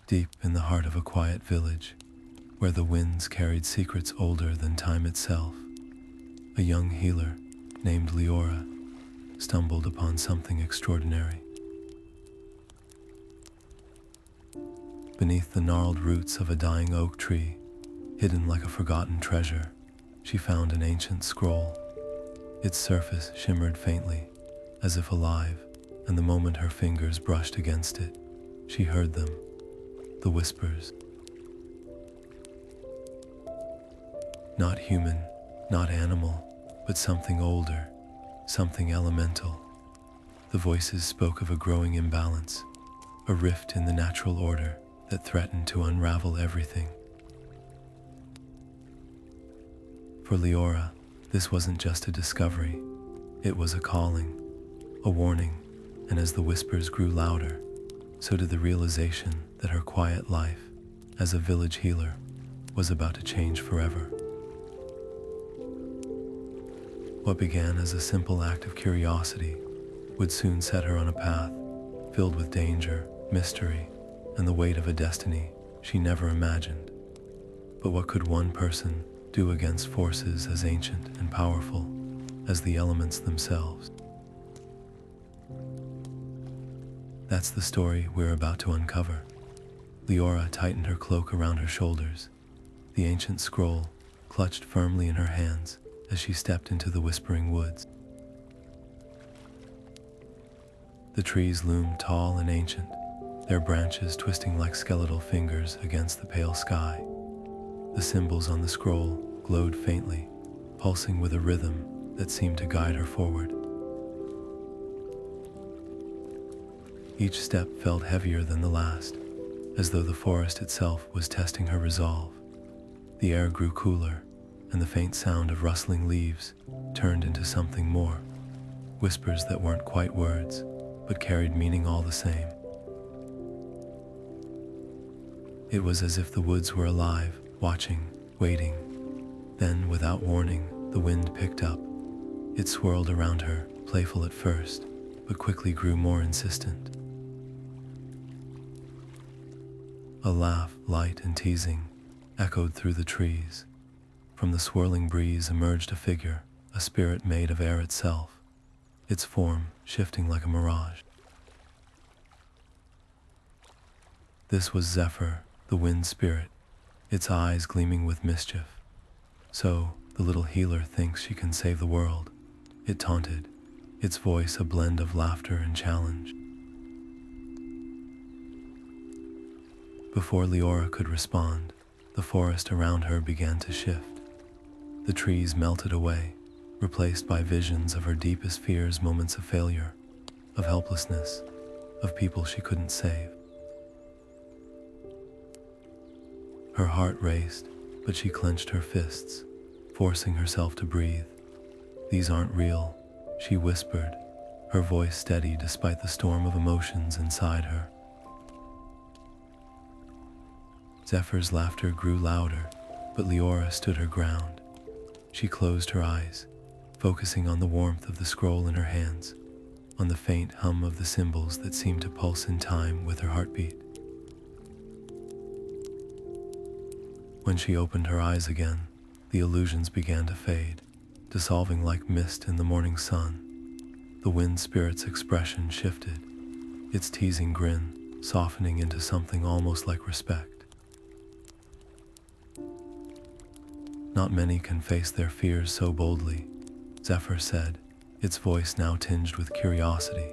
deep in the heart of a quiet village, where the winds carried secrets older than time itself, a young healer named Liora stumbled upon something extraordinary. Beneath the gnarled roots of a dying oak tree, hidden like a forgotten treasure, she found an ancient scroll. Its surface shimmered faintly, as if alive, and the moment her fingers brushed against it, she heard them, the whispers. Not human, not animal, but something older, something elemental. The voices spoke of a growing imbalance, a rift in the natural order that threatened to unravel everything. For Liora, this wasn't just a discovery, it was a calling, a warning, and as the whispers grew louder, so did the realization that her quiet life as a village healer was about to change forever. What began as a simple act of curiosity would soon set her on a path filled with danger, mystery, and the weight of a destiny she never imagined. But what could one person do against forces as ancient and powerful as the elements themselves? That's the story we're about to uncover. Liora tightened her cloak around her shoulders, the ancient scroll clutched firmly in her hands as she stepped into the whispering woods. The trees loomed tall and ancient, their branches twisting like skeletal fingers against the pale sky. The symbols on the scroll glowed faintly, pulsing with a rhythm that seemed to guide her forward. Each step felt heavier than the last, as though the forest itself was testing her resolve. The air grew cooler, and the faint sound of rustling leaves turned into something more, whispers that weren't quite words, but carried meaning all the same. It was as if the woods were alive, watching, waiting. Then, without warning, the wind picked up. It swirled around her, playful at first, but quickly grew more insistent. A laugh, light and teasing, echoed through the trees. From the swirling breeze emerged a figure, a spirit made of air itself, its form shifting like a mirage. This was Zephyr, the wind spirit, its eyes gleaming with mischief. So, the little healer thinks she can save the world, it taunted, its voice a blend of laughter and challenge. Before Liora could respond, the forest around her began to shift. The trees melted away, replaced by visions of her deepest fears, moments of failure, of helplessness, of people she couldn't save. Her heart raced, but she clenched her fists, forcing herself to breathe. "These aren't real," she whispered, her voice steady despite the storm of emotions inside her. Zephyr's laughter grew louder, but Liora stood her ground. She closed her eyes, focusing on the warmth of the scroll in her hands, on the faint hum of the symbols that seemed to pulse in time with her heartbeat. When she opened her eyes again, the illusions began to fade, dissolving like mist in the morning sun. The wind spirit's expression shifted, its teasing grin softening into something almost like respect. "Not many can face their fears so boldly," Zephyr said, its voice now tinged with curiosity.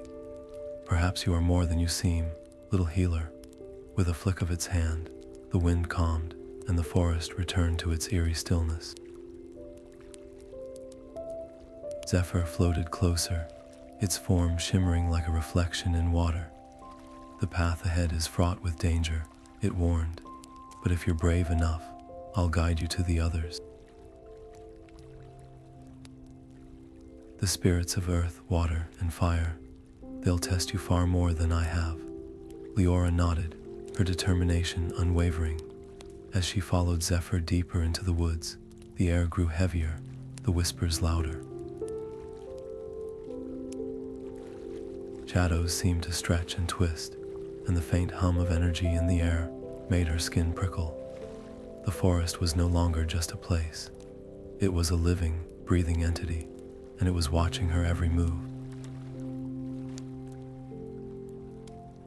"Perhaps you are more than you seem, little healer." With a flick of its hand, the wind calmed, and the forest returned to its eerie stillness. Zephyr floated closer, its form shimmering like a reflection in water. "The path ahead is fraught with danger," it warned, "but if you're brave enough, I'll guide you to the others." "The spirits of earth, water, and fire, they'll test you far more than I have." Liora nodded, her determination unwavering. As she followed Zephyr deeper into the woods, the air grew heavier, the whispers louder. Shadows seemed to stretch and twist, and the faint hum of energy in the air made her skin prickle. The forest was no longer just a place. It was a living, breathing entity, and it was watching her every move.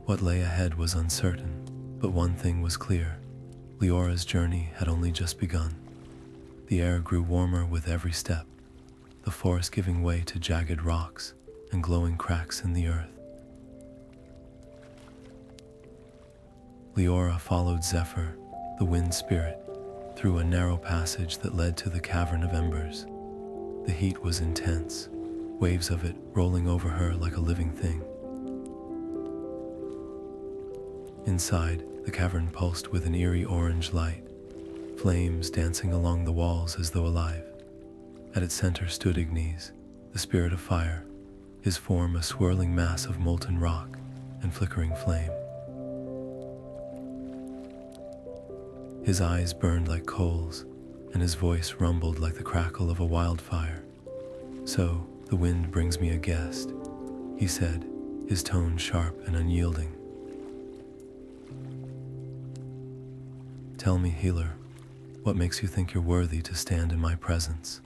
What lay ahead was uncertain, but one thing was clear. Liora's journey had only just begun. The air grew warmer with every step, the forest giving way to jagged rocks and glowing cracks in the earth. Liora followed Zephyr, the wind spirit, through a narrow passage that led to the cavern of embers. The heat was intense, waves of it rolling over her like a living thing. Inside, the cavern pulsed with an eerie orange light, flames dancing along the walls as though alive. At its center stood Ignis, the spirit of fire, his form a swirling mass of molten rock and flickering flame. His eyes burned like coals, and his voice rumbled like the crackle of a wildfire. "So, the wind brings me a guest," he said, his tone sharp and unyielding. "Tell me, healer, what makes you think you're worthy to stand in my presence?"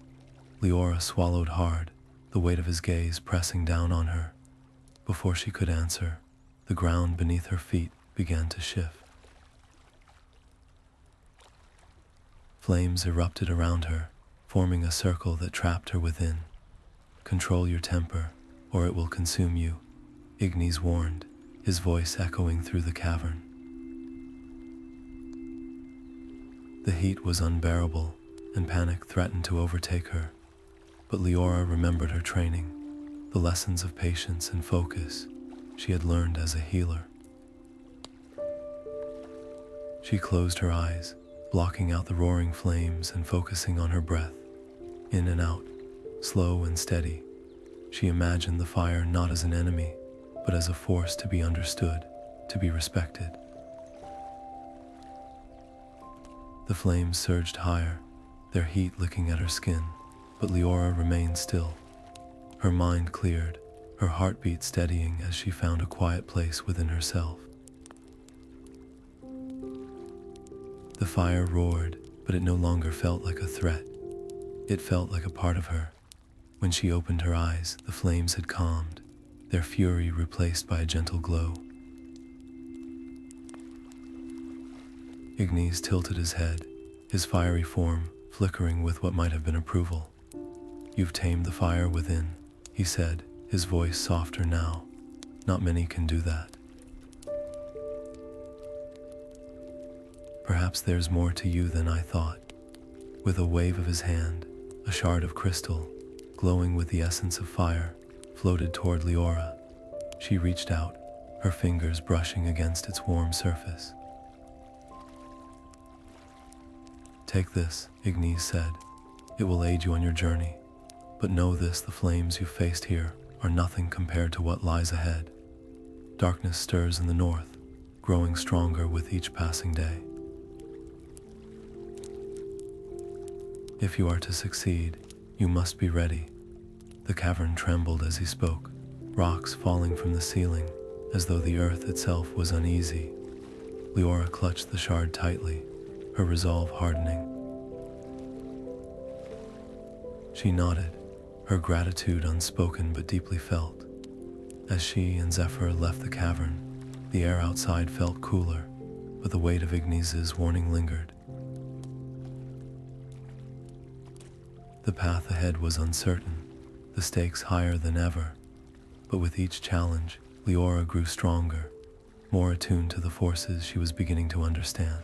Liora swallowed hard, the weight of his gaze pressing down on her. Before she could answer, the ground beneath her feet began to shift. Flames erupted around her, forming a circle that trapped her within. "Control your temper, or it will consume you," Ignis warned, his voice echoing through the cavern. The heat was unbearable, and panic threatened to overtake her. But Liora remembered her training, the lessons of patience and focus she had learned as a healer. She closed her eyes, blocking out the roaring flames and focusing on her breath. In and out, slow and steady, she imagined the fire not as an enemy, but as a force to be understood, to be respected. The flames surged higher, their heat licking at her skin, but Liora remained still. Her mind cleared, her heartbeat steadying as she found a quiet place within herself. The fire roared, but it no longer felt like a threat. It felt like a part of her. When she opened her eyes, the flames had calmed, their fury replaced by a gentle glow. Ignis tilted his head, his fiery form flickering with what might have been approval. "You've tamed the fire within," he said, his voice softer now. "Not many can do that." "Perhaps there's more to you than I thought." With a wave of his hand, a shard of crystal, glowing with the essence of fire, floated toward Liora. She reached out, her fingers brushing against its warm surface. "Take this," Ignis said. "It will aid you on your journey. But know this, the flames you faced here are nothing compared to what lies ahead. Darkness stirs in the north, growing stronger with each passing day. If you are to succeed, you must be ready." The cavern trembled as he spoke, rocks falling from the ceiling, as though the earth itself was uneasy. Liora clutched the shard tightly, her resolve hardening. She nodded, her gratitude unspoken but deeply felt. As she and Zephyr left the cavern, the air outside felt cooler, but the weight of Ignis's warning lingered. The path ahead was uncertain, the stakes higher than ever, but with each challenge, Liora grew stronger, more attuned to the forces she was beginning to understand.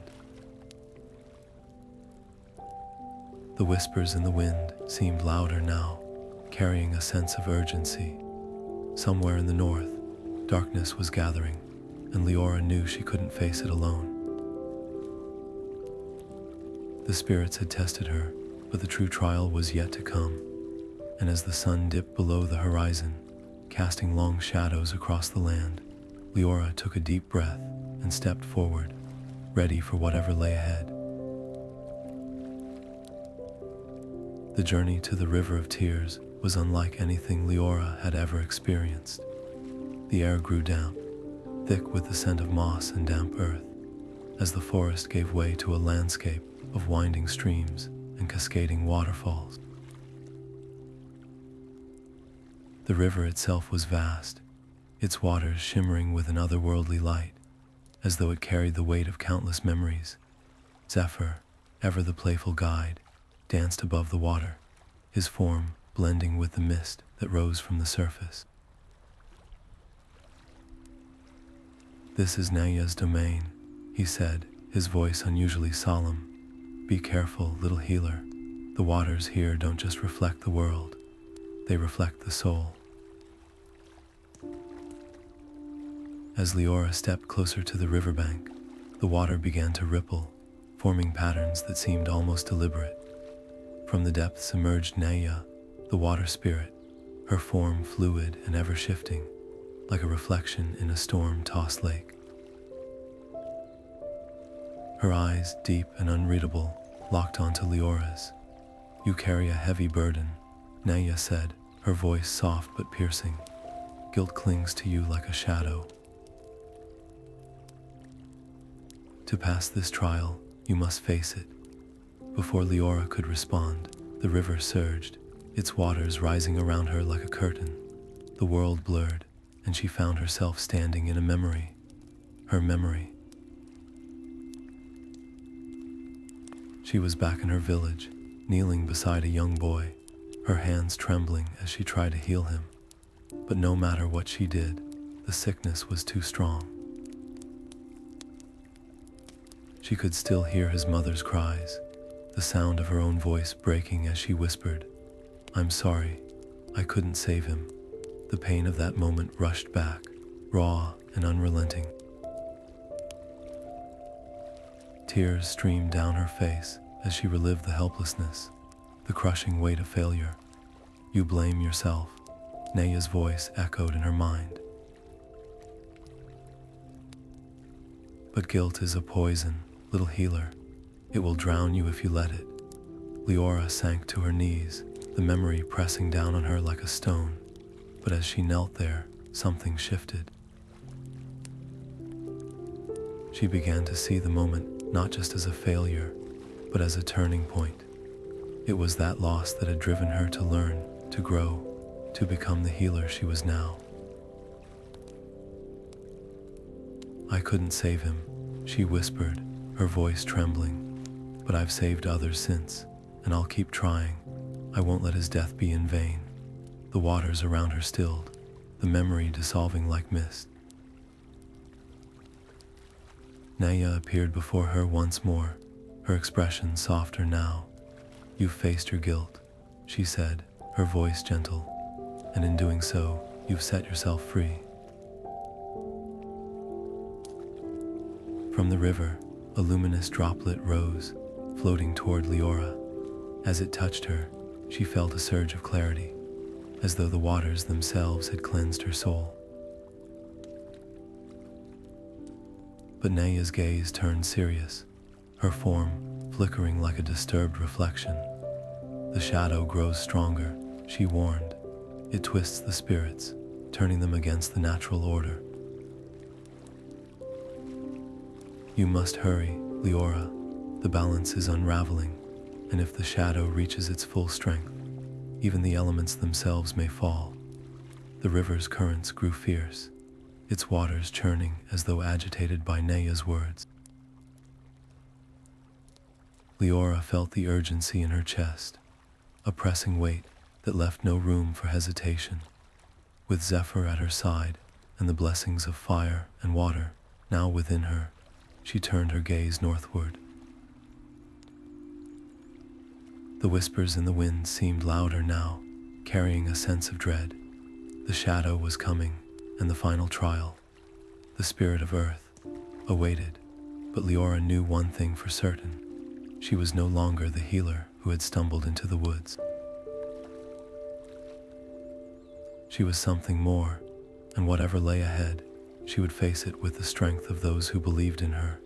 The whispers in the wind seemed louder now, carrying a sense of urgency. Somewhere in the north, darkness was gathering, and Liora knew she couldn't face it alone. The spirits had tested her, but the true trial was yet to come, and as the sun dipped below the horizon, casting long shadows across the land, Liora took a deep breath and stepped forward, ready for whatever lay ahead. The journey to the River of Tears was unlike anything Liora had ever experienced. The air grew damp, thick with the scent of moss and damp earth, as the forest gave way to a landscape of winding streams and cascading waterfalls. The river itself was vast, its waters shimmering with an otherworldly light, as though it carried the weight of countless memories. Zephyr, ever the playful guide, danced above the water, his form blending with the mist that rose from the surface. "This is Naya's domain," he said, his voice unusually solemn. "Be careful, little healer. The waters here don't just reflect the world, they reflect the soul." As Liora stepped closer to the riverbank, the water began to ripple, forming patterns that seemed almost deliberate. From the depths emerged Naya, the water spirit, her form fluid and ever-shifting, like a reflection in a storm-tossed lake. Her eyes, deep and unreadable, locked onto Liora's. "You carry a heavy burden," Naya said, her voice soft but piercing. "Guilt clings to you like a shadow. To pass this trial, you must face it." Before Liora could respond, the river surged, its waters rising around her like a curtain. The world blurred, and she found herself standing in a memory. Her memory. She was back in her village, kneeling beside a young boy, her hands trembling as she tried to heal him. But no matter what she did, the sickness was too strong. She could still hear his mother's cries, the sound of her own voice breaking as she whispered, "I'm sorry, I couldn't save him." The pain of that moment rushed back, raw and unrelenting. Tears streamed down her face as she relived the helplessness, the crushing weight of failure. "You blame yourself," Naya's voice echoed in her mind. "But guilt is a poison, little healer. It will drown you if you let it." Liora sank to her knees, the memory pressing down on her like a stone. But as she knelt there, something shifted. She began to see the moment not just as a failure, but as a turning point. It was that loss that had driven her to learn, to grow, to become the healer she was now. "I couldn't save him," she whispered, her voice trembling. "But I've saved others since, and I'll keep trying. I won't let his death be in vain." The waters around her stilled, the memory dissolving like mist. Naya appeared before her once more, her expression softer now. "You've faced your guilt," she said, her voice gentle, "and in doing so, you've set yourself free." From the river, a luminous droplet rose, floating toward Liora. As it touched her, she felt a surge of clarity, as though the waters themselves had cleansed her soul. But Naya's gaze turned serious, her form flickering like a disturbed reflection. "The shadow grows stronger," she warned. "It twists the spirits, turning them against the natural order." "You must hurry, Liora. The balance is unraveling, and if the shadow reaches its full strength, even the elements themselves may fall." The river's currents grew fierce, its waters churning as though agitated by Naya's words. Liora felt the urgency in her chest, a pressing weight that left no room for hesitation. With Zephyr at her side and the blessings of fire and water now within her, she turned her gaze northward. The whispers in the wind seemed louder now, carrying a sense of dread. The shadow was coming, and the final trial, the spirit of Earth, awaited. But Liora knew one thing for certain. She was no longer the healer who had stumbled into the woods. She was something more, and whatever lay ahead, she would face it with the strength of those who believed in her.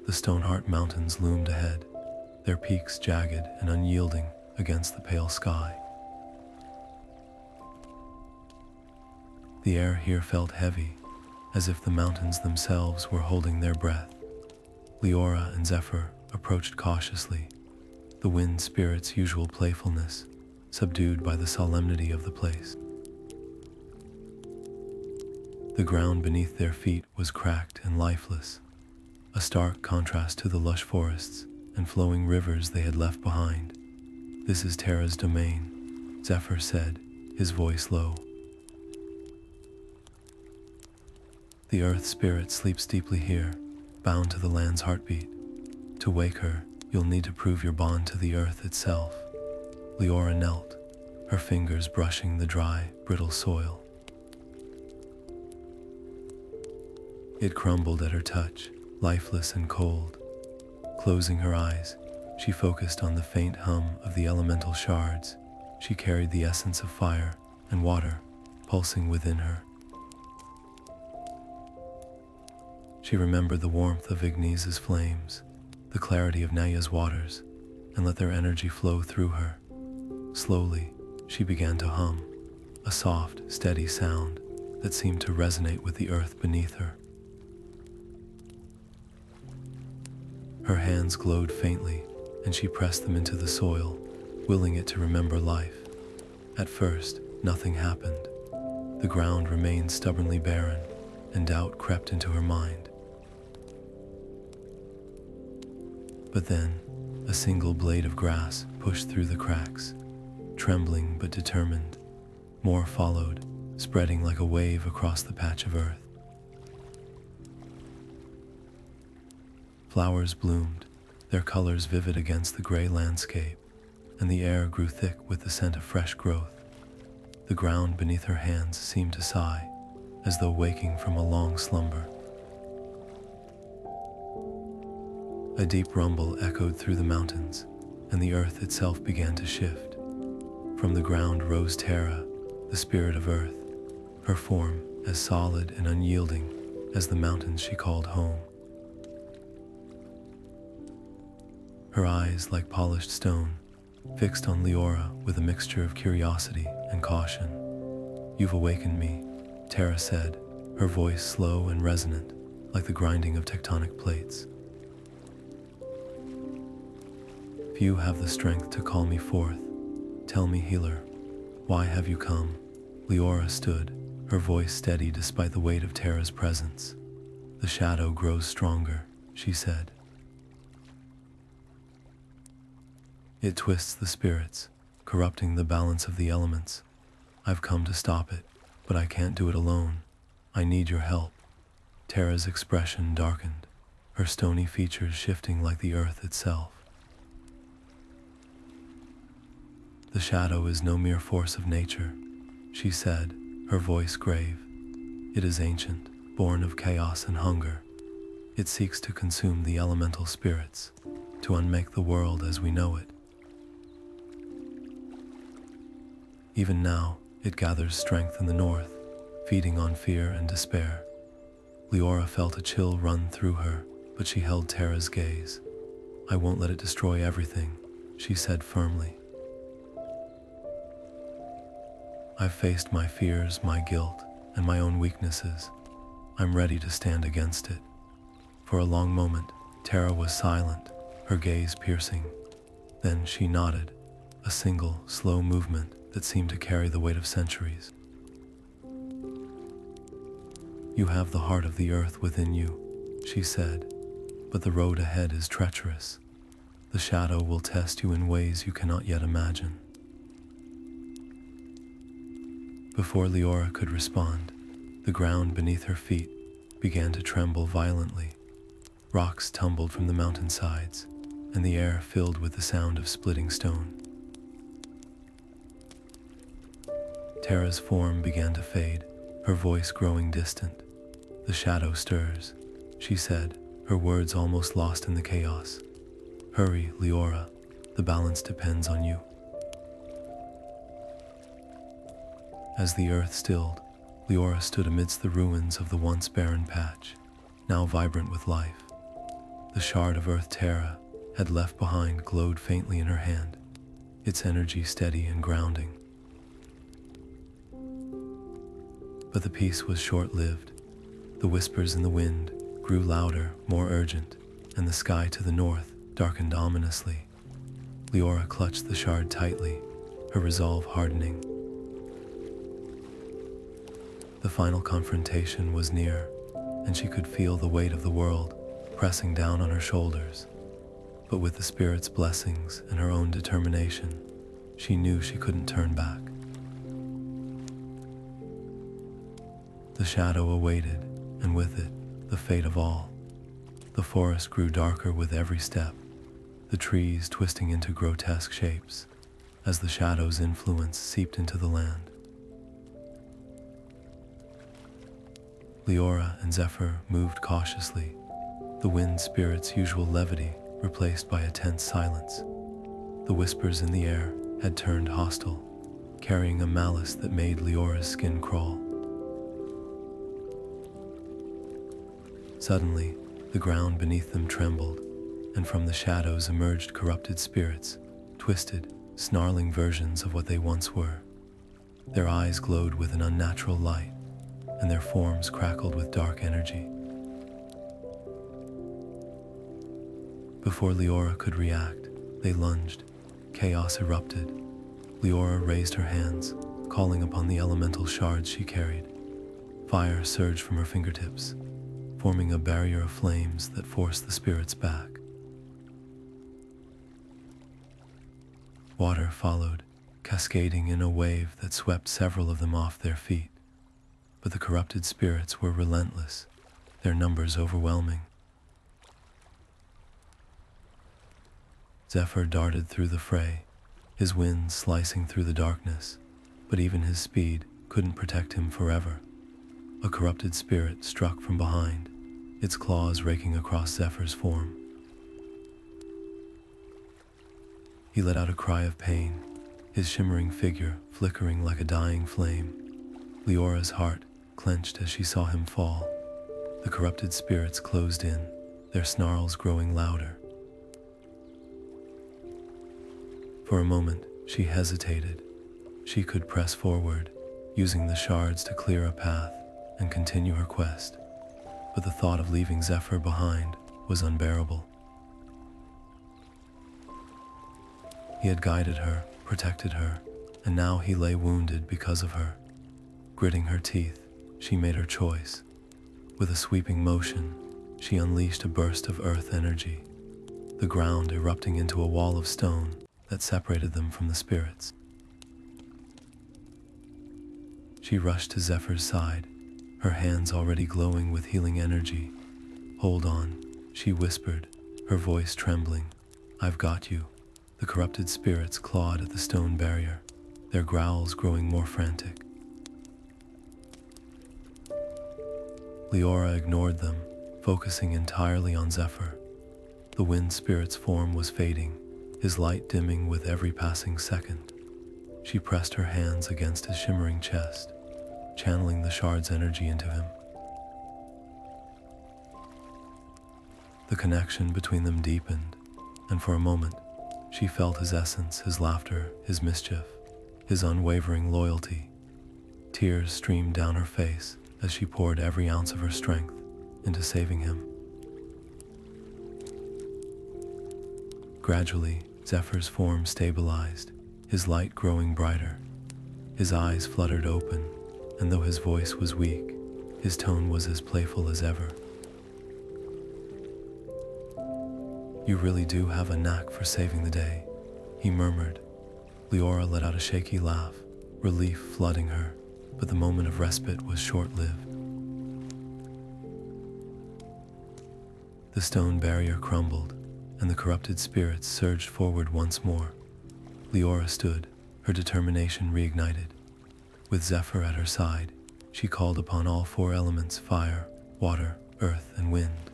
The Stoneheart Mountains loomed ahead, their peaks jagged and unyielding against the pale sky. The air here felt heavy, as if the mountains themselves were holding their breath. Liora and Zephyr approached cautiously, the wind spirit's usual playfulness subdued by the solemnity of the place. The ground beneath their feet was cracked and lifeless, a stark contrast to the lush forests and flowing rivers they had left behind. "This is Terra's domain," Zephyr said, his voice low. "The earth spirit sleeps deeply here, bound to the land's heartbeat. To wake her, you'll need to prove your bond to the earth itself." Liora knelt, her fingers brushing the dry, brittle soil. It crumbled at her touch, lifeless and cold. Closing her eyes, she focused on the faint hum of the elemental shards. She carried the essence of fire and water pulsing within her. She remembered the warmth of Ignis's flames, the clarity of Naya's waters, and let their energy flow through her. Slowly, she began to hum, a soft, steady sound that seemed to resonate with the earth beneath her. Her hands glowed faintly, and she pressed them into the soil, willing it to remember life. At first, nothing happened. The ground remained stubbornly barren, and doubt crept into her mind. But then, a single blade of grass pushed through the cracks, trembling but determined. More followed, spreading like a wave across the patch of earth. Flowers bloomed, their colors vivid against the gray landscape, and the air grew thick with the scent of fresh growth. The ground beneath her hands seemed to sigh, as though waking from a long slumber. A deep rumble echoed through the mountains, and the earth itself began to shift. From the ground rose Terra, the spirit of earth, her form as solid and unyielding as the mountains she called home. Her eyes, like polished stone, fixed on Liora with a mixture of curiosity and caution. "You've awakened me," Terra said, her voice slow and resonant, like the grinding of tectonic plates. "Few have the strength to call me forth. Tell me, healer, why have you come?" Liora stood, her voice steady despite the weight of Terra's presence. "The shadow grows stronger," she said. "It twists the spirits, corrupting the balance of the elements. I've come to stop it, but I can't do it alone. I need your help." Terra's expression darkened, her stony features shifting like the earth itself. "The shadow is no mere force of nature," she said, her voice grave. "It is ancient, born of chaos and hunger. It seeks to consume the elemental spirits, to unmake the world as we know it. Even now, it gathers strength in the north, feeding on fear and despair." Liora felt a chill run through her, but she held Terra's gaze. "I won't let it destroy everything," she said firmly. "I've faced my fears, my guilt, and my own weaknesses. I'm ready to stand against it." For a long moment, Terra was silent, her gaze piercing. Then she nodded, a single, slow movement that seemed to carry the weight of centuries. "You have the heart of the earth within you," she said, "but the road ahead is treacherous. The shadow will test you in ways you cannot yet imagine." Before Liora could respond, the ground beneath her feet began to tremble violently. Rocks tumbled from the mountainsides, and the air filled with the sound of splitting stone. Terra's form began to fade, her voice growing distant. "The shadow stirs," she said, her words almost lost in the chaos. "Hurry, Liora, the balance depends on you." As the earth stilled, Liora stood amidst the ruins of the once barren patch, now vibrant with life. The shard of earth Terra had left behind glowed faintly in her hand, its energy steady and grounding. But the peace was short-lived. The whispers in the wind grew louder, more urgent, and the sky to the north darkened ominously. Liora clutched the shard tightly, her resolve hardening. The final confrontation was near, and she could feel the weight of the world pressing down on her shoulders. But with the spirit's blessings and her own determination, she knew she couldn't turn back. The shadow awaited, and with it, the fate of all. The forest grew darker with every step, the trees twisting into grotesque shapes as the shadow's influence seeped into the land. Liora and Zephyr moved cautiously, the wind spirit's usual levity replaced by a tense silence. The whispers in the air had turned hostile, carrying a malice that made Liora's skin crawl. Suddenly, the ground beneath them trembled, and from the shadows emerged corrupted spirits, twisted, snarling versions of what they once were. Their eyes glowed with an unnatural light, and their forms crackled with dark energy. Before Liora could react, they lunged. Chaos erupted. Liora raised her hands, calling upon the elemental shards she carried. Fire surged from her fingertips, forming a barrier of flames that forced the spirits back. Water followed, cascading in a wave that swept several of them off their feet. But the corrupted spirits were relentless, their numbers overwhelming. Zephyr darted through the fray, his winds slicing through the darkness, but even his speed couldn't protect him forever. A corrupted spirit struck from behind, its claws raking across Zephyr's form. He let out a cry of pain, his shimmering figure flickering like a dying flame. Leora's heart clenched as she saw him fall. The corrupted spirits closed in, their snarls growing louder. For a moment, she hesitated. She could press forward, using the shards to clear a path and continue her quest. But the thought of leaving Zephyr behind was unbearable. He had guided her, protected her, and now he lay wounded because of her. Gritting her teeth, she made her choice. With a sweeping motion, she unleashed a burst of earth energy, the ground erupting into a wall of stone that separated them from the spirits. She rushed to Zephyr's side, her hands already glowing with healing energy. "Hold on," she whispered, her voice trembling. "I've got you." The corrupted spirits clawed at the stone barrier, their growls growing more frantic. Liora ignored them, focusing entirely on Zephyr. The wind spirit's form was fading, his light dimming with every passing second. She pressed her hands against his shimmering chest, channeling the shard's energy into him. The connection between them deepened, and for a moment, she felt his essence, his laughter, his mischief, his unwavering loyalty. Tears streamed down her face as she poured every ounce of her strength into saving him. Gradually, Zephyr's form stabilized, his light growing brighter. His eyes fluttered open, and though his voice was weak, his tone was as playful as ever. "You really do have a knack for saving the day," he murmured. Liora let out a shaky laugh, relief flooding her, but the moment of respite was short-lived. The stone barrier crumbled, and the corrupted spirits surged forward once more. Liora stood, her determination reignited. With Zephyr at her side, she called upon all four elements: fire, water, earth, and wind,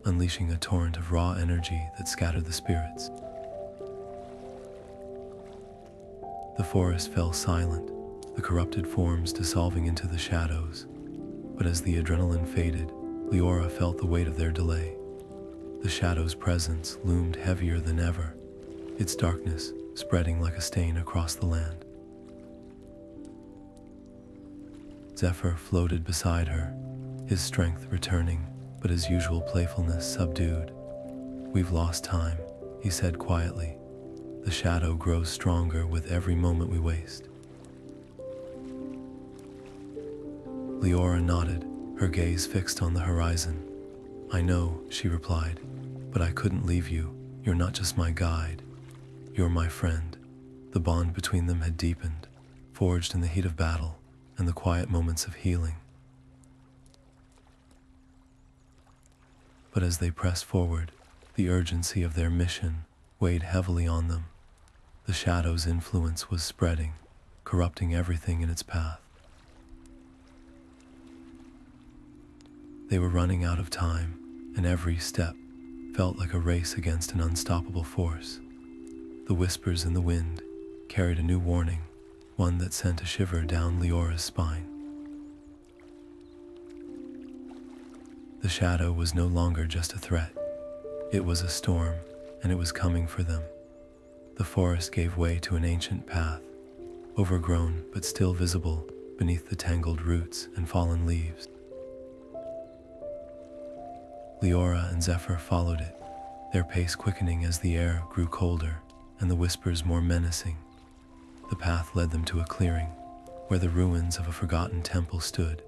unleashing a torrent of raw energy that scattered the spirits. The forest fell silent, the corrupted forms dissolving into the shadows. But as the adrenaline faded, Liora felt the weight of their delay. The shadow's presence loomed heavier than ever, its darkness spreading like a stain across the land. Zephyr floated beside her, his strength returning, but his usual playfulness subdued. "We've lost time," he said quietly. "The shadow grows stronger with every moment we waste." Liora nodded, her gaze fixed on the horizon. "I know," she replied, "but I couldn't leave you. You're not just my guide. You're my friend." The bond between them had deepened, forged in the heat of battle and the quiet moments of healing. But as they pressed forward, the urgency of their mission weighed heavily on them. The shadow's influence was spreading, corrupting everything in its path. They were running out of time, and every step felt like a race against an unstoppable force. The whispers in the wind carried a new warning, one that sent a shiver down Liora's spine. The shadow was no longer just a threat. It was a storm, and it was coming for them. The forest gave way to an ancient path, overgrown but still visible beneath the tangled roots and fallen leaves. Liora and Zephyr followed it, their pace quickening as the air grew colder and the whispers more menacing. The path led them to a clearing, where the ruins of a forgotten temple stood,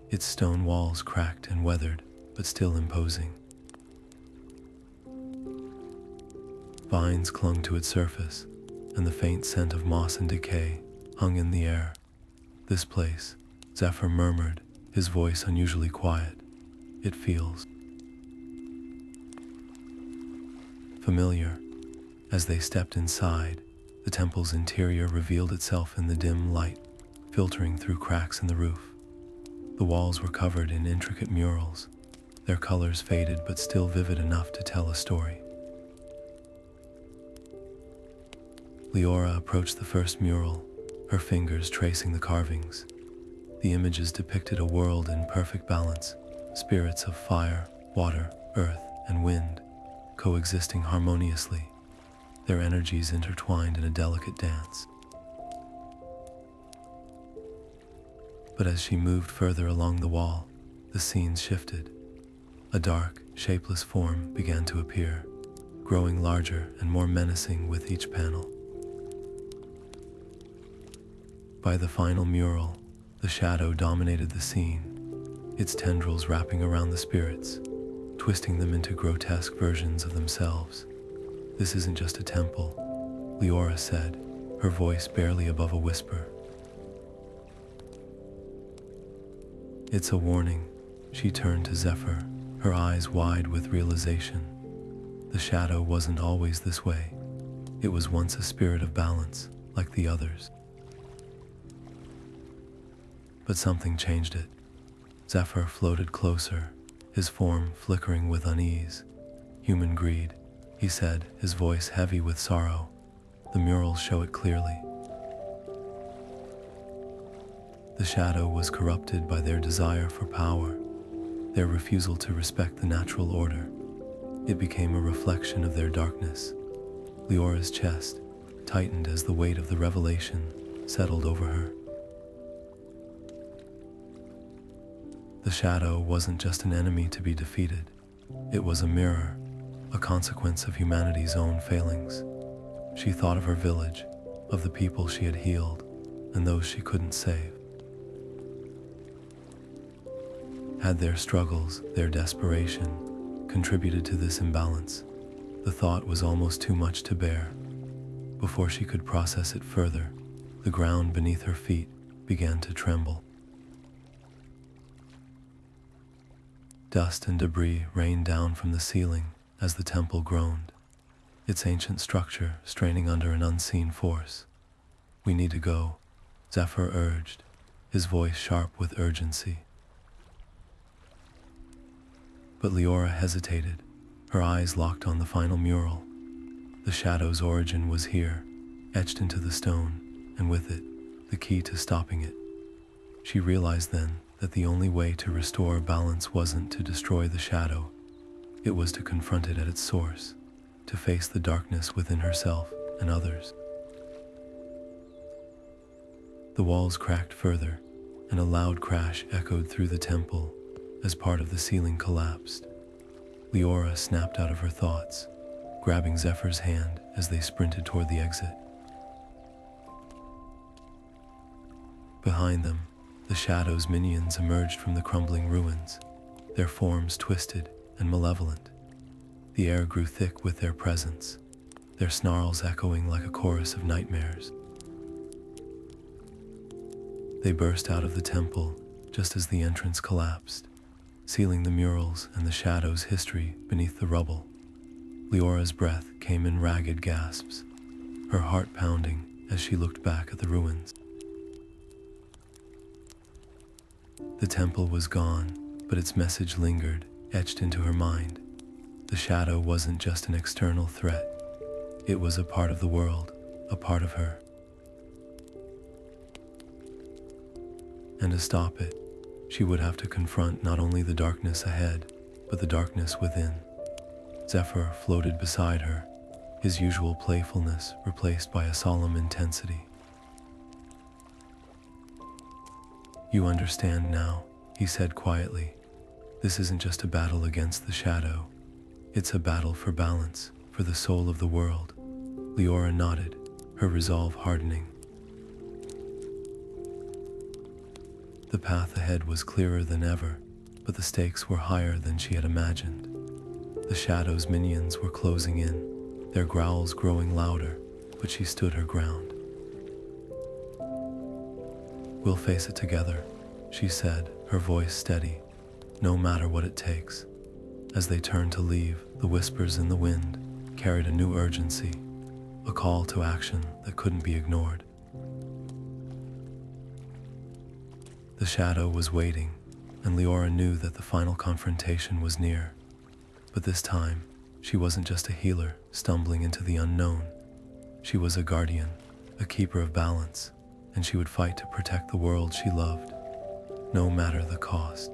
its stone walls cracked and weathered, but still imposing. Vines clung to its surface, and the faint scent of moss and decay hung in the air. "This place," Zephyr murmured, his voice unusually quiet. "It feels familiar." As they stepped inside, the temple's interior revealed itself in the dim light, filtering through cracks in the roof. The walls were covered in intricate murals, their colors faded but still vivid enough to tell a story. Liora approached the first mural, her fingers tracing the carvings. The images depicted a world in perfect balance, spirits of fire, water, earth, and wind, coexisting harmoniously, their energies intertwined in a delicate dance. But as she moved further along the wall, the scenes shifted. A dark, shapeless form began to appear, growing larger and more menacing with each panel. By the final mural, the shadow dominated the scene, its tendrils wrapping around the spirits, twisting them into grotesque versions of themselves. "This isn't just a temple," Liora said, her voice barely above a whisper. "It's a warning." She turned to Zephyr, her eyes wide with realization. The shadow wasn't always this way. It was once a spirit of balance, like the others. But something changed it. Zephyr floated closer, his form flickering with unease. "Human greed," he said, his voice heavy with sorrow. "The murals show it clearly." The shadow was corrupted by their desire for power, their refusal to respect the natural order. It became a reflection of their darkness. Liora's chest tightened as the weight of the revelation settled over her. The shadow wasn't just an enemy to be defeated. It was a mirror, a consequence of humanity's own failings. She thought of her village, of the people she had healed, and those she couldn't save. Had their struggles, their desperation, contributed to this imbalance? The thought was almost too much to bear. Before she could process it further, the ground beneath her feet began to tremble. Dust and debris rained down from the ceiling as the temple groaned, its ancient structure straining under an unseen force. "We need to go," Zephyr urged, his voice sharp with urgency. But Liora hesitated, her eyes locked on the final mural. The shadow's origin was here, etched into the stone, and with it, the key to stopping it. She realized then that the only way to restore balance wasn't to destroy the shadow. It was to confront it at its source, to face the darkness within herself and others. The walls cracked further, and a loud crash echoed through the temple as part of the ceiling collapsed. Liora snapped out of her thoughts, grabbing Zephyr's hand as they sprinted toward the exit. Behind them, the Shadow's minions emerged from the crumbling ruins, their forms twisted and malevolent. The air grew thick with their presence, their snarls echoing like a chorus of nightmares. They burst out of the temple just as the entrance collapsed, sealing the murals and the Shadow's history beneath the rubble. Liora's breath came in ragged gasps, her heart pounding as she looked back at the ruins. The temple was gone, but its message lingered, etched into her mind. The Shadow wasn't just an external threat. It was a part of the world, a part of her. And to stop it, she would have to confront not only the darkness ahead, but the darkness within. Zephyr floated beside her, his usual playfulness replaced by a solemn intensity. "You understand now," he said quietly. "This isn't just a battle against the Shadow. It's a battle for balance, for the soul of the world." Liora nodded, her resolve hardening. The path ahead was clearer than ever, but the stakes were higher than she had imagined. The Shadow's minions were closing in, their growls growing louder, but she stood her ground. "We'll face it together," she said, her voice steady, "no matter what it takes." As they turned to leave, the whispers in the wind carried a new urgency, a call to action that couldn't be ignored. The Shadow was waiting, and Liora knew that the final confrontation was near. But this time, she wasn't just a healer stumbling into the unknown. She was a guardian, a keeper of balance, and she would fight to protect the world she loved, no matter the cost.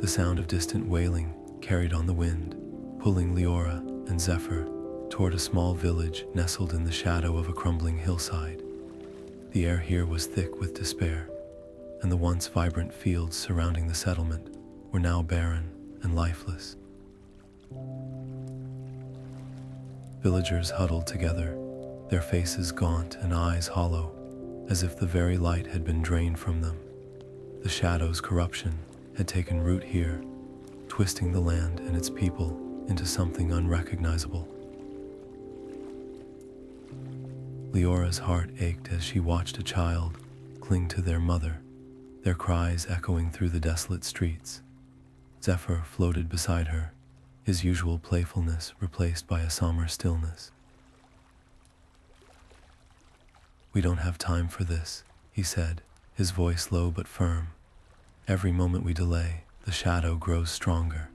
The sound of distant wailing carried on the wind, pulling Liora and Zephyr toward a small village nestled in the shadow of a crumbling hillside. The air here was thick with despair, and the once vibrant fields surrounding the settlement were now barren and lifeless. Villagers huddled together, their faces gaunt and eyes hollow, as if the very light had been drained from them. The Shadow's corruption had taken root here, twisting the land and its people into something unrecognizable. Liora's heart ached as she watched a child cling to their mother, their cries echoing through the desolate streets. Zephyr floated beside her, his usual playfulness replaced by a somber stillness. "We don't have time for this," he said, his voice low but firm. "Every moment we delay, the Shadow grows stronger.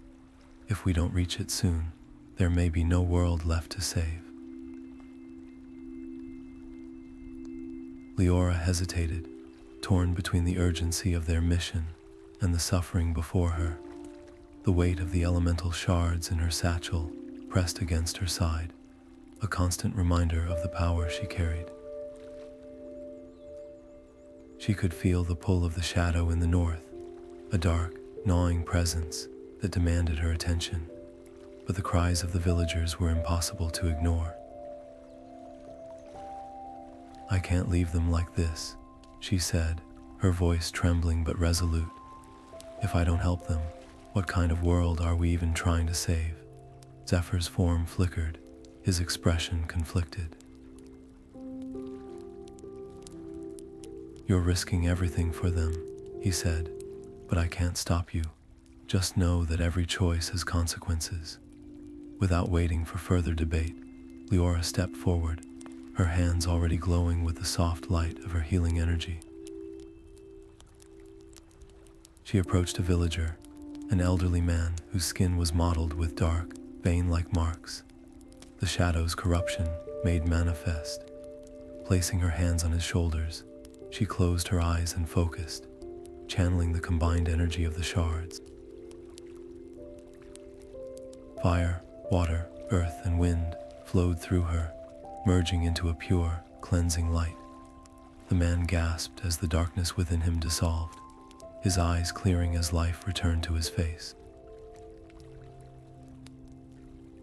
If we don't reach it soon, there may be no world left to save." Liora hesitated, torn between the urgency of their mission and the suffering before her. The weight of the elemental shards in her satchel pressed against her side, a constant reminder of the power she carried. She could feel the pull of the Shadow in the north, a dark, gnawing presence that demanded her attention, but the cries of the villagers were impossible to ignore. "I can't leave them like this," she said, her voice trembling but resolute. "If I don't help them, what kind of world are we even trying to save?" Zephyr's form flickered, his expression conflicted. "You're risking everything for them," he said, "but I can't stop you. Just know that every choice has consequences." Without waiting for further debate, Liora stepped forward, her hands already glowing with the soft light of her healing energy. She approached a villager, an elderly man whose skin was mottled with dark, vein-like marks, the Shadow's corruption made manifest. Placing her hands on his shoulders, she closed her eyes and focused, channeling the combined energy of the shards. Fire, water, earth, and wind flowed through her, merging into a pure, cleansing light. The man gasped as the darkness within him dissolved, his eyes clearing as life returned to his face.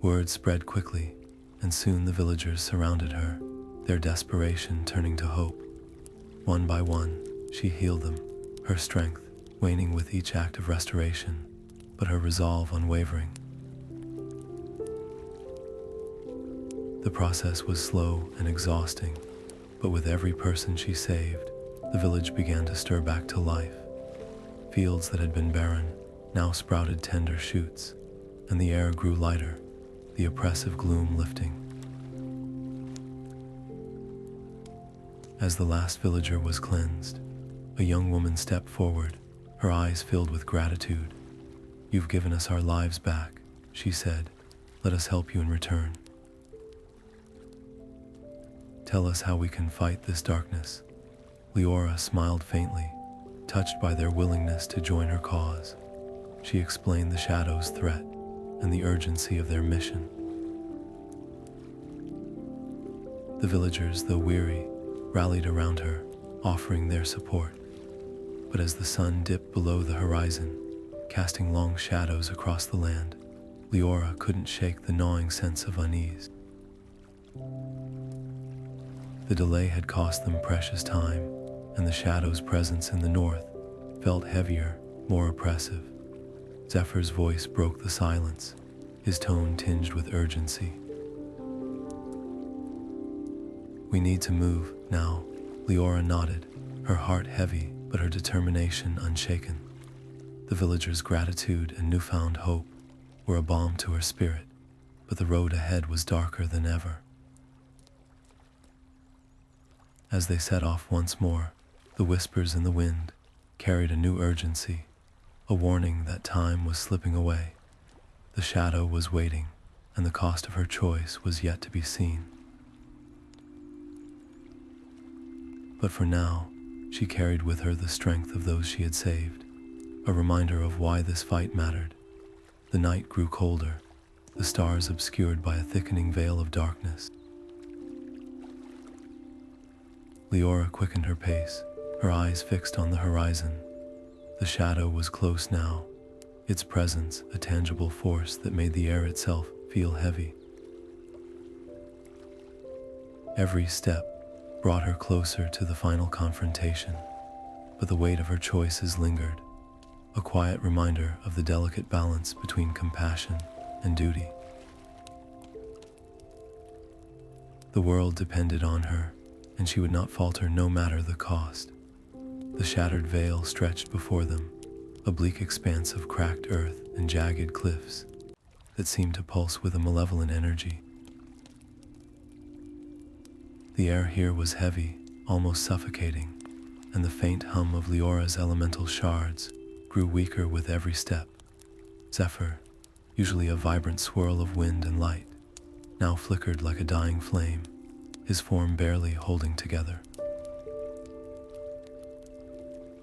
Word spread quickly, and soon the villagers surrounded her, their desperation turning to hope. One by one, she healed them, her strength waning with each act of restoration, but her resolve unwavering. The process was slow and exhausting, but with every person she saved, the village began to stir back to life. Fields that had been barren now sprouted tender shoots, and the air grew lighter, the oppressive gloom lifting. As the last villager was cleansed, a young woman stepped forward, her eyes filled with gratitude. "You've given us our lives back," she said. "Let us help you in return. Tell us how we can fight this darkness." Liora smiled faintly, touched by their willingness to join her cause. She explained the Shadow's threat and the urgency of their mission. The villagers, though weary, rallied around her, offering their support. But as the sun dipped below the horizon, casting long shadows across the land, Liora couldn't shake the gnawing sense of unease. The delay had cost them precious time, and the Shadow's presence in the north felt heavier, more oppressive. Zephyr's voice broke the silence, his tone tinged with urgency. "We need to move now," Liora nodded, her heart heavy but her determination unshaken. The villagers' gratitude and newfound hope were a balm to her spirit, but the road ahead was darker than ever. As they set off once more, the whispers in the wind carried a new urgency, a warning that time was slipping away. The Shadow was waiting, and the cost of her choice was yet to be seen. But for now, she carried with her the strength of those she had saved, a reminder of why this fight mattered. The night grew colder, the stars obscured by a thickening veil of darkness. Liora quickened her pace, her eyes fixed on the horizon. The Shadow was close now, its presence a tangible force that made the air itself feel heavy. Every step brought her closer to the final confrontation, but the weight of her choices lingered, a quiet reminder of the delicate balance between compassion and duty. The world depended on her, and she would not falter no matter the cost. The shattered veil stretched before them, a bleak expanse of cracked earth and jagged cliffs that seemed to pulse with a malevolent energy. The air here was heavy, almost suffocating, and the faint hum of Liora's elemental shards grew weaker with every step. Zephyr, usually a vibrant swirl of wind and light, now flickered like a dying flame, his form barely holding together.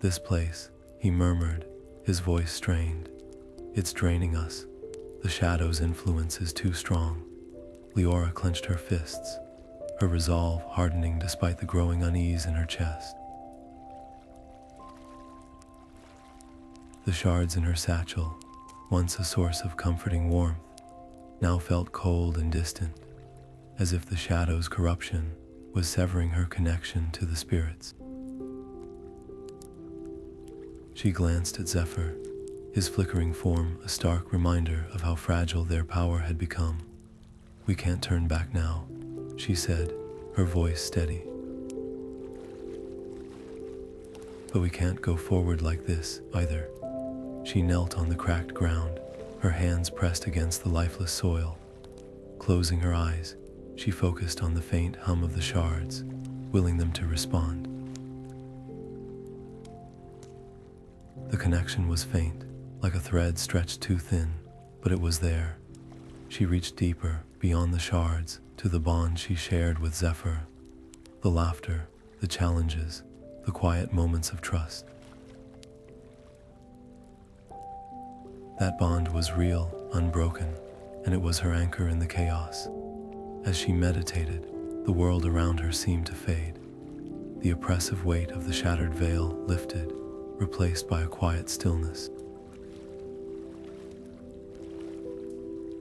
"This place," he murmured, his voice strained. "It's draining us. The Shadow's influence is too strong." Liora clenched her fists, her resolve hardening despite the growing unease in her chest. The shards in her satchel, once a source of comforting warmth, now felt cold and distant, as if the Shadow's corruption was severing her connection to the spirits. She glanced at Zephyr, his flickering form a stark reminder of how fragile their power had become. "We can't turn back now," she said, her voice steady. "But we can't go forward like this, either." She knelt on the cracked ground, her hands pressed against the lifeless soil. Closing her eyes, she focused on the faint hum of the shards, willing them to respond. The connection was faint, like a thread stretched too thin, but it was there. She reached deeper, beyond the shards, to the bond she shared with Zephyr. The laughter, the challenges, the quiet moments of trust. That bond was real, unbroken, and it was her anchor in the chaos. As she meditated, the world around her seemed to fade. The oppressive weight of the shattered veil lifted, replaced by a quiet stillness.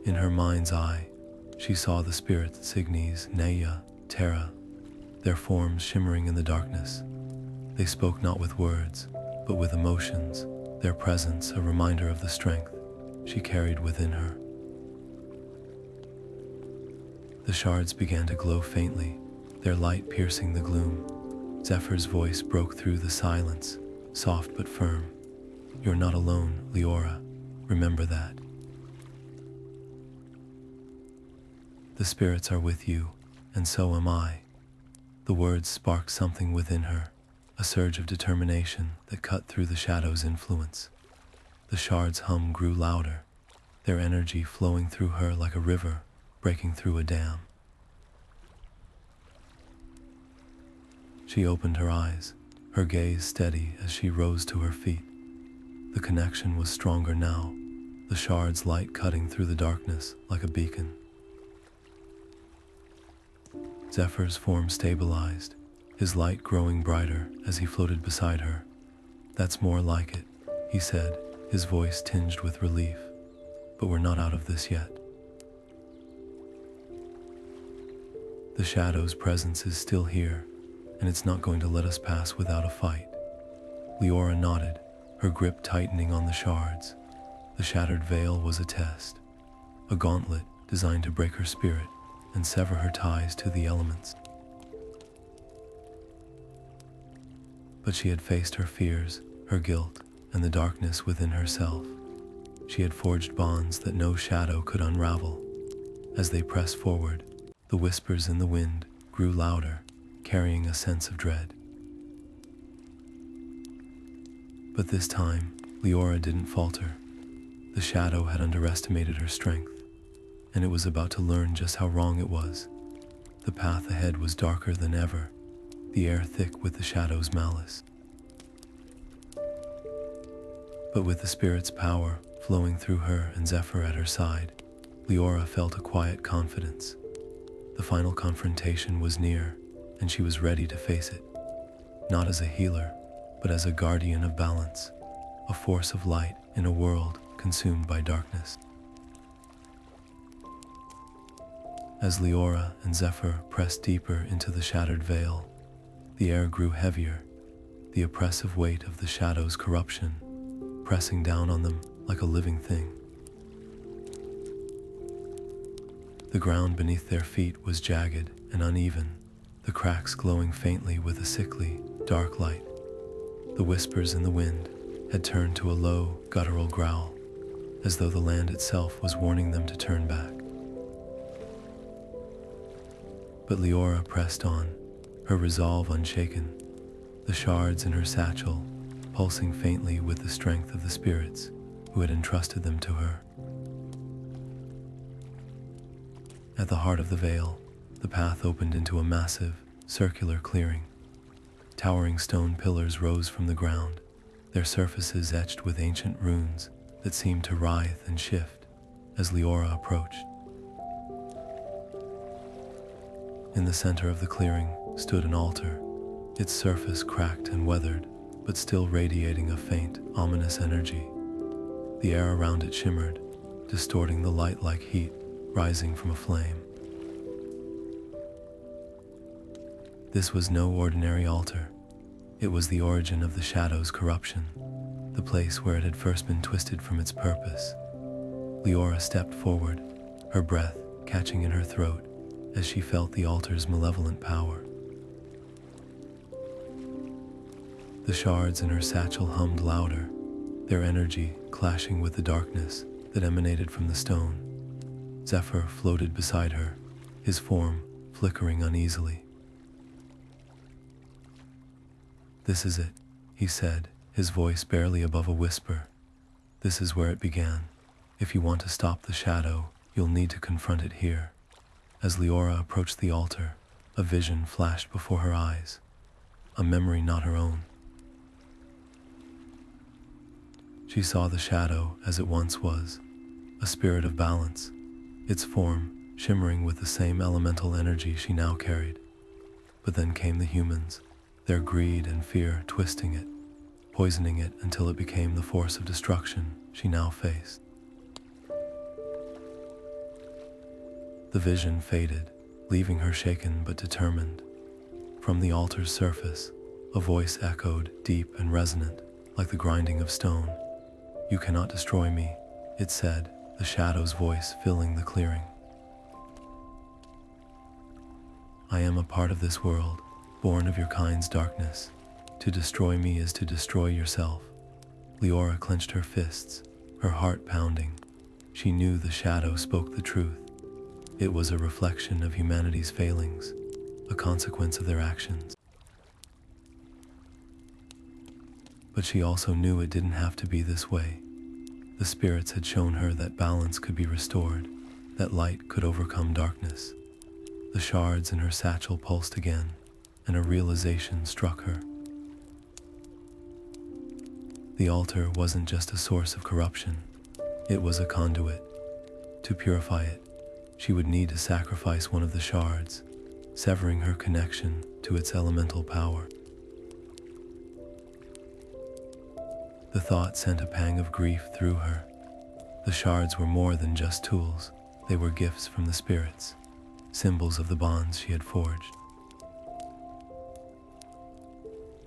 In her mind's eye, she saw the spirits Ignis, Naya, Terra, their forms shimmering in the darkness. They spoke not with words, but with emotions, their presence a reminder of the strength she carried within her. The shards began to glow faintly, their light piercing the gloom. Zephyr's voice broke through the silence, soft but firm. "You're not alone, Liora. Remember that. The spirits are with you, and so am I." The words sparked something within her, a surge of determination that cut through the shadow's influence. The shards' hum grew louder, their energy flowing through her like a river breaking through a dam. She opened her eyes, her gaze steady as she rose to her feet. The connection was stronger now, the shards' light cutting through the darkness like a beacon. Zephyr's form stabilized, his light growing brighter as he floated beside her. "That's more like it," he said, his voice tinged with relief. "But we're not out of this yet. The shadow's presence is still here, and it's not going to let us pass without a fight." Liora nodded, her grip tightening on the shards. The shattered veil was a test, a gauntlet designed to break her spirit and sever her ties to the elements. But she had faced her fears, her guilt, and the darkness within herself. She had forged bonds that no shadow could unravel. As they pressed forward, the whispers in the wind grew louder, carrying a sense of dread. But this time, Liora didn't falter. The shadow had underestimated her strength, and it was about to learn just how wrong it was. The path ahead was darker than ever, the air thick with the shadow's malice. But with the spirit's power flowing through her and Zephyr at her side, Liora felt a quiet confidence. The final confrontation was near, and she was ready to face it, not as a healer, but as a guardian of balance, a force of light in a world consumed by darkness. As Liora and Zephyr pressed deeper into the shattered veil, the air grew heavier, the oppressive weight of the shadow's corruption pressing down on them like a living thing. The ground beneath their feet was jagged and uneven, the cracks glowing faintly with a sickly, dark light. The whispers in the wind had turned to a low, guttural growl, as though the land itself was warning them to turn back. But Liora pressed on, her resolve unshaken, the shards in her satchel pulsing faintly with the strength of the spirits who had entrusted them to her. At the heart of the veil, the path opened into a massive, circular clearing. Towering stone pillars rose from the ground, their surfaces etched with ancient runes that seemed to writhe and shift as Liora approached. In the center of the clearing stood an altar, its surface cracked and weathered, but still radiating a faint, ominous energy. The air around it shimmered, distorting the light like heat rising from a flame. This was no ordinary altar. It was the origin of the shadow's corruption, the place where it had first been twisted from its purpose. Liora stepped forward, her breath catching in her throat as she felt the altar's malevolent power. The shards in her satchel hummed louder, their energy clashing with the darkness that emanated from the stone. Zephyr floated beside her, his form flickering uneasily. "This is it," he said, his voice barely above a whisper. "This is where it began. If you want to stop the shadow, you'll need to confront it here." As Liora approached the altar, a vision flashed before her eyes, a memory not her own. She saw the shadow as it once was, a spirit of balance, its form shimmering with the same elemental energy she now carried. But then came the humans, their greed and fear twisting it, poisoning it until it became the force of destruction she now faced. The vision faded, leaving her shaken but determined. From the altar's surface, a voice echoed, deep and resonant, like the grinding of stone. "You cannot destroy me," it said, the shadow's voice filling the clearing. "I am a part of this world, born of your kind's darkness. To destroy me is to destroy yourself." Liora clenched her fists, her heart pounding. She knew the shadow spoke the truth. It was a reflection of humanity's failings, a consequence of their actions. But she also knew it didn't have to be this way. The spirits had shown her that balance could be restored, that light could overcome darkness. The shards in her satchel pulsed again, and a realization struck her. The altar wasn't just a source of corruption, it was a conduit. To purify it, she would need to sacrifice one of the shards, severing her connection to its elemental power. The thought sent a pang of grief through her. The shards were more than just tools, they were gifts from the spirits, symbols of the bonds she had forged.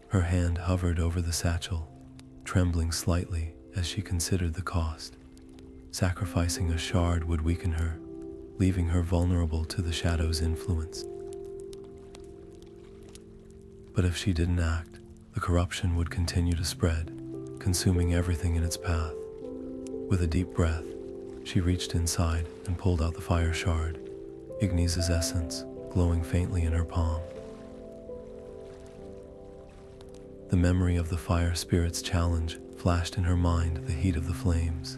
Her hand hovered over the satchel, trembling slightly as she considered the cost. Sacrificing a shard would weaken her, leaving her vulnerable to the shadow's influence. But if she didn't act, the corruption would continue to spread, consuming everything in its path. With a deep breath, she reached inside and pulled out the fire shard, Ignis's essence, glowing faintly in her palm. The memory of the fire spirit's challenge flashed in her mind, the heat of the flames,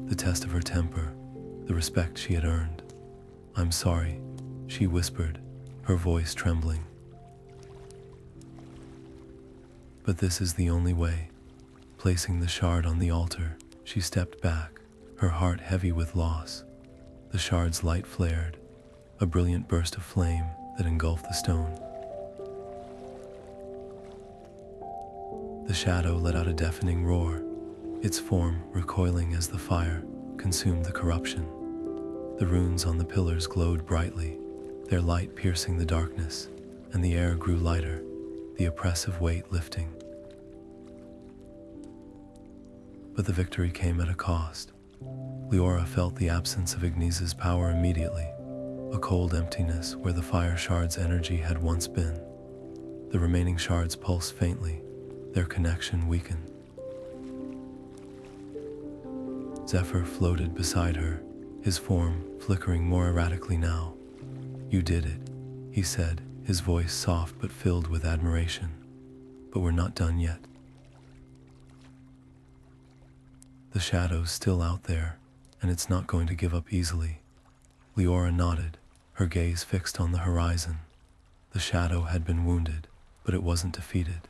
the test of her temper, the respect she had earned. "I'm sorry," she whispered, her voice trembling. "But this is the only way." Placing the shard on the altar, she stepped back, her heart heavy with loss. The shard's light flared, a brilliant burst of flame that engulfed the stone. The shadow let out a deafening roar, its form recoiling as the fire consumed the corruption. The runes on the pillars glowed brightly, their light piercing the darkness, and the air grew lighter, the oppressive weight lifting. But the victory came at a cost. Liora felt the absence of Ignis's power immediately, a cold emptiness where the fire shard's energy had once been. The remaining shards pulsed faintly, their connection weakened. Zephyr floated beside her, his form flickering more erratically now. "You did it," he said, his voice soft but filled with admiration. "But we're not done yet. The shadow's still out there, and it's not going to give up easily." Liora nodded, her gaze fixed on the horizon. The shadow had been wounded, but it wasn't defeated.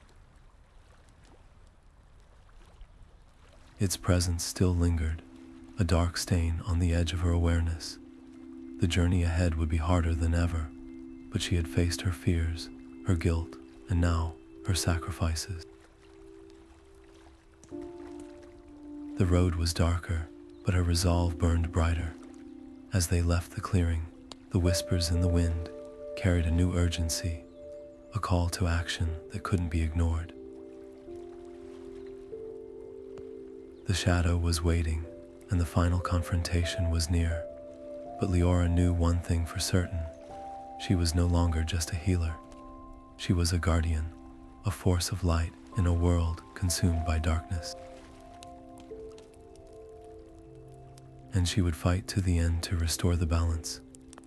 Its presence still lingered, a dark stain on the edge of her awareness. The journey ahead would be harder than ever, but she had faced her fears, her guilt, and now her sacrifices. The road was darker, but her resolve burned brighter. As they left the clearing, the whispers in the wind carried a new urgency, a call to action that couldn't be ignored. The shadow was waiting, and the final confrontation was near. But Liora knew one thing for certain. She was no longer just a healer. She was a guardian, a force of light in a world consumed by darkness. And she would fight to the end to restore the balance,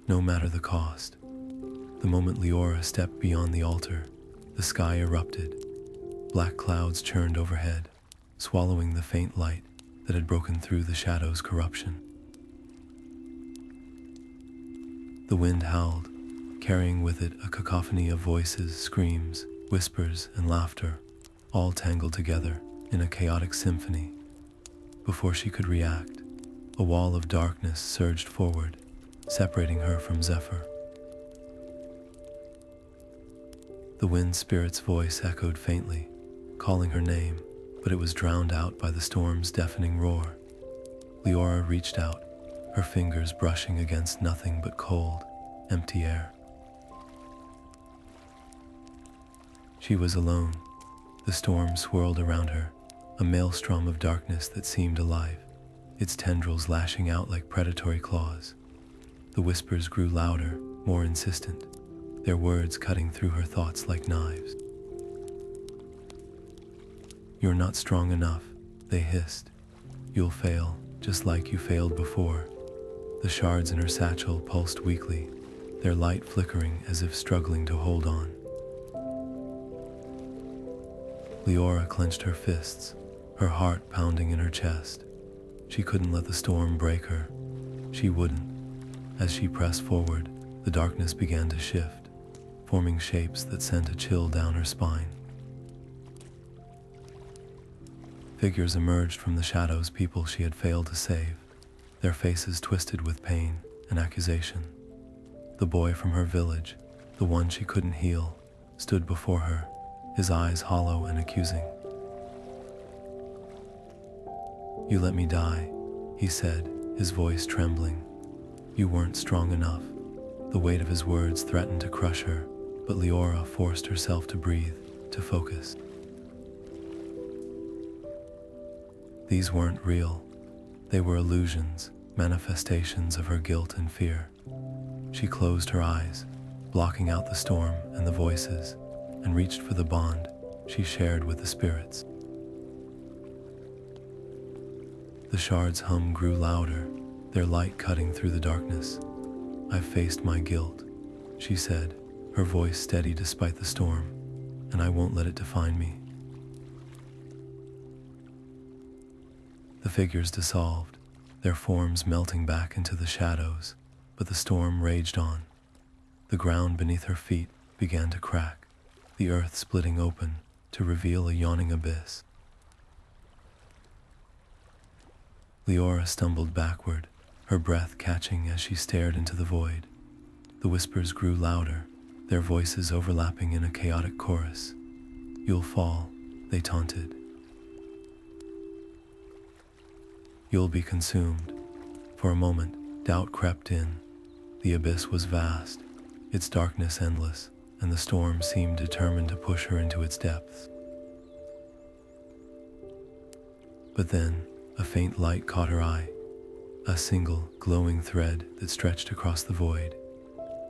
no matter the cost. The moment Liora stepped beyond the altar, the sky erupted. Black clouds churned overhead, swallowing the faint light that had broken through the shadow's corruption. The wind howled, carrying with it a cacophony of voices, screams, whispers, and laughter, all tangled together in a chaotic symphony. Before she could react, a wall of darkness surged forward, separating her from Zephyr. The wind spirit's voice echoed faintly, calling her name, but it was drowned out by the storm's deafening roar. Liora reached out, her fingers brushing against nothing but cold, empty air. She was alone. The storm swirled around her, a maelstrom of darkness that seemed alive, its tendrils lashing out like predatory claws. The whispers grew louder, more insistent, their words cutting through her thoughts like knives. "You're not strong enough," they hissed. "You'll fail, just like you failed before." The shards in her satchel pulsed weakly, their light flickering as if struggling to hold on. Liora clenched her fists, her heart pounding in her chest. She couldn't let the storm break her. She wouldn't. As she pressed forward, the darkness began to shift, forming shapes that sent a chill down her spine. Figures emerged from the shadows, people she had failed to save, their faces twisted with pain and accusation. The boy from her village, the one she couldn't heal, stood before her, his eyes hollow and accusing. "You let me die," he said, his voice trembling. "You weren't strong enough." The weight of his words threatened to crush her, but Liora forced herself to breathe, to focus. These weren't real. They were illusions, manifestations of her guilt and fear. She closed her eyes, blocking out the storm and the voices, and reached for the bond she shared with the spirits. The shards' hum grew louder, their light cutting through the darkness. "I've faced my guilt," she said, her voice steady despite the storm, "and I won't let it define me." The figures dissolved, their forms melting back into the shadows, but the storm raged on. The ground beneath her feet began to crack, the earth splitting open to reveal a yawning abyss. Liora stumbled backward, her breath catching as she stared into the void. The whispers grew louder, their voices overlapping in a chaotic chorus. "You'll fall," they taunted. "You'll be consumed." For a moment, doubt crept in. The abyss was vast, its darkness endless, and the storm seemed determined to push her into its depths. But then, a faint light caught her eye, a single, glowing thread that stretched across the void.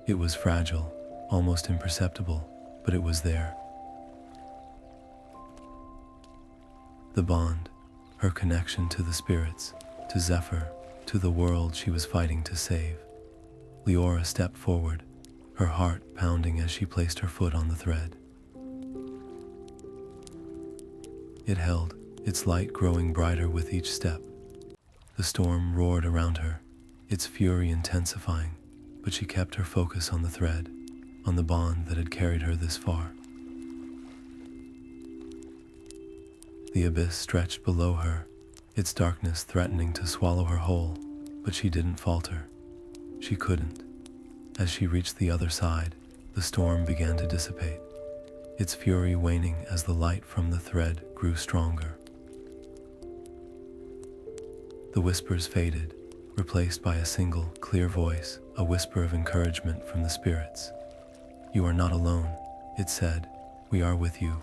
It was fragile, almost imperceptible, but it was there. The bond, her connection to the spirits, to Zephyr, to the world she was fighting to save. Liora stepped forward, her heart pounding as she placed her foot on the thread. It held, its light growing brighter with each step. The storm roared around her, its fury intensifying, but she kept her focus on the thread, on the bond that had carried her this far. The abyss stretched below her, its darkness threatening to swallow her whole, but she didn't falter. She couldn't. As she reached the other side, the storm began to dissipate, its fury waning as the light from the thread grew stronger. The whispers faded, replaced by a single, clear voice, a whisper of encouragement from the spirits. "You are not alone," it said. "We are with you."